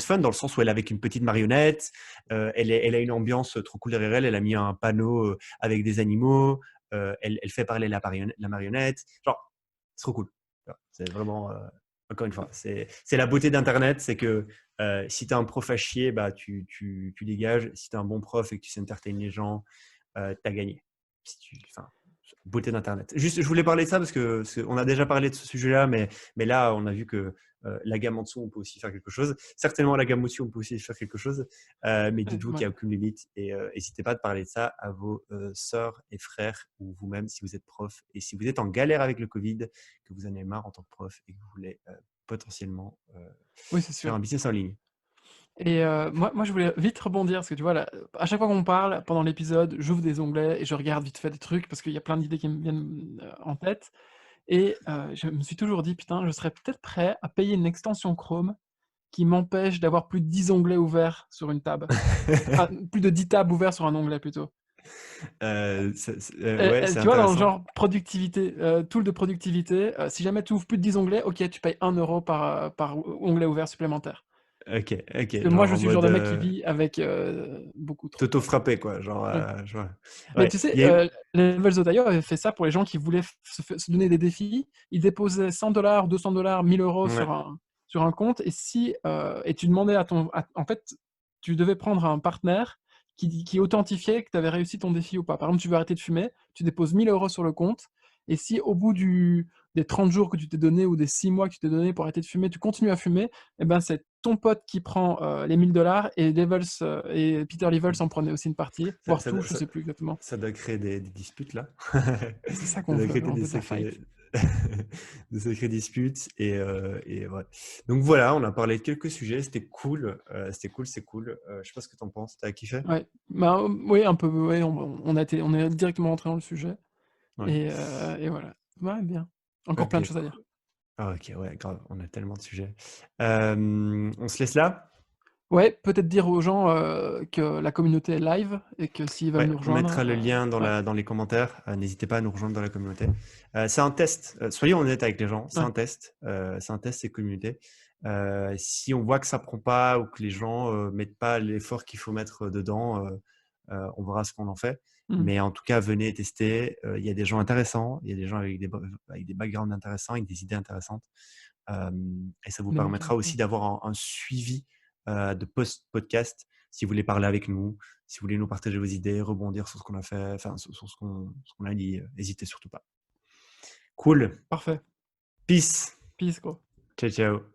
fun dans le sens où elle est avec une petite marionnette, elle a une ambiance trop cool derrière elle, elle a mis un panneau avec des animaux, elle fait parler la marionnette, genre, c'est trop cool. C'est vraiment, encore une fois, c'est la beauté d'Internet, c'est que si tu es un prof à chier, bah, tu dégages. Si tu es un bon prof et que tu sais entertain les gens, tu as gagné. Enfin, beauté d'Internet. Juste, je voulais parler de ça parce qu'on a déjà parlé de ce sujet-là, mais là, on a vu que La gamme en dessous, on peut aussi faire quelque chose. Certainement, la gamme au-dessus, on peut aussi faire quelque chose. Mais Ouais, dites-vous qu'il n'y a voilà. aucune limite et n'hésitez pas de parler de ça à vos sœurs et frères ou vous-même si vous êtes prof et si vous êtes en galère avec le Covid, que vous en avez marre en tant que prof et que vous voulez potentiellement Oui, c'est faire un sûr. business en ligne. Et moi, je voulais vite rebondir parce que tu vois, là, à chaque fois qu'on parle, pendant l'épisode, j'ouvre des onglets et je regarde vite fait des trucs parce qu'il y a plein d'idées qui me viennent, en tête et je me suis toujours dit: «Putain, je serais peut-être prêt à payer une extension Chrome qui m'empêche d'avoir plus de 10 onglets ouverts sur une tab». Enfin, plus de 10 tabs ouverts sur un onglet plutôt. Ouais, c'est Tu vois, dans le intéressant. genre productivité, tool de productivité, si jamais tu ouvres plus de 10 onglets, OK, tu payes 1 € par onglet ouvert supplémentaire. OK, Parce OK, que moi, genre je en suis le genre mode, de mec qui vit avec, beaucoup trop de tabs. t'auto-frapper quoi, genre, Oui. je vois. Mais Ouais, tu sais, il y a Levels of Io avait fait ça pour les gens qui voulaient se donner des défis. Ils déposaient 100 $, 200 $, 1 000 € ouais, sur un compte et si, et tu demandais en fait, tu devais prendre un partenaire qui authentifiait que tu avais réussi ton défi ou pas. Par exemple, tu veux arrêter de fumer, tu déposes 1 000 € sur le compte et si au bout des 30 jours que tu t'es donné ou des 6 mois que tu t'es donné pour arrêter de fumer, tu continues à fumer, et ben, c'est ton pote qui prend, les 1 000 $ et Levels, et Peter Levels en prenait aussi une partie, ça voire ça tout, doit je ça sais plus exactement. ça doit créer des disputes là. C'est ça Ça qu'on doit veut, créer on des veut de la sacrées fight. des sacrées disputes et ouais. Donc voilà, on a parlé de quelques sujets, c'était cool, c'est cool. Je sais pas ce que tu en penses, tu as kiffé? Ouais, bah, oui, un peu, ouais, on est directement rentré dans le sujet Ouais. et voilà. Ouais, bien. Encore plein de OK, choses à dire. cool. Ah OK, ouais, grave, on a tellement de sujets. On se laisse là? Ouais, peut-être dire aux gens, que la communauté est live et que s'ils veulent Ouais, nous on mettra rejoindre, le lien ouais, dans les commentaires. N'hésitez pas à nous rejoindre dans la communauté. C'est un test. Soyons honnêtes avec les gens. C'est ouais, un test. C'est un test, ces communautés. Si on voit que ça prend pas ou que les gens mettent pas l'effort qu'il faut mettre dedans, on verra ce qu'on en fait. mmh, Mais en tout cas, venez tester. Il y a des gens intéressants. Il y a des gens avec des backgrounds intéressants, avec des idées intéressantes. Et ça vous des mecs permettra ouais. aussi d'avoir un suivi de post-podcast si vous voulez parler avec nous, si vous voulez nous partager vos idées, rebondir sur ce qu'on a fait, enfin sur ce qu'on a dit, n'hésitez surtout pas. Cool. Parfait. Peace. Peace, quoi. Ciao, ciao.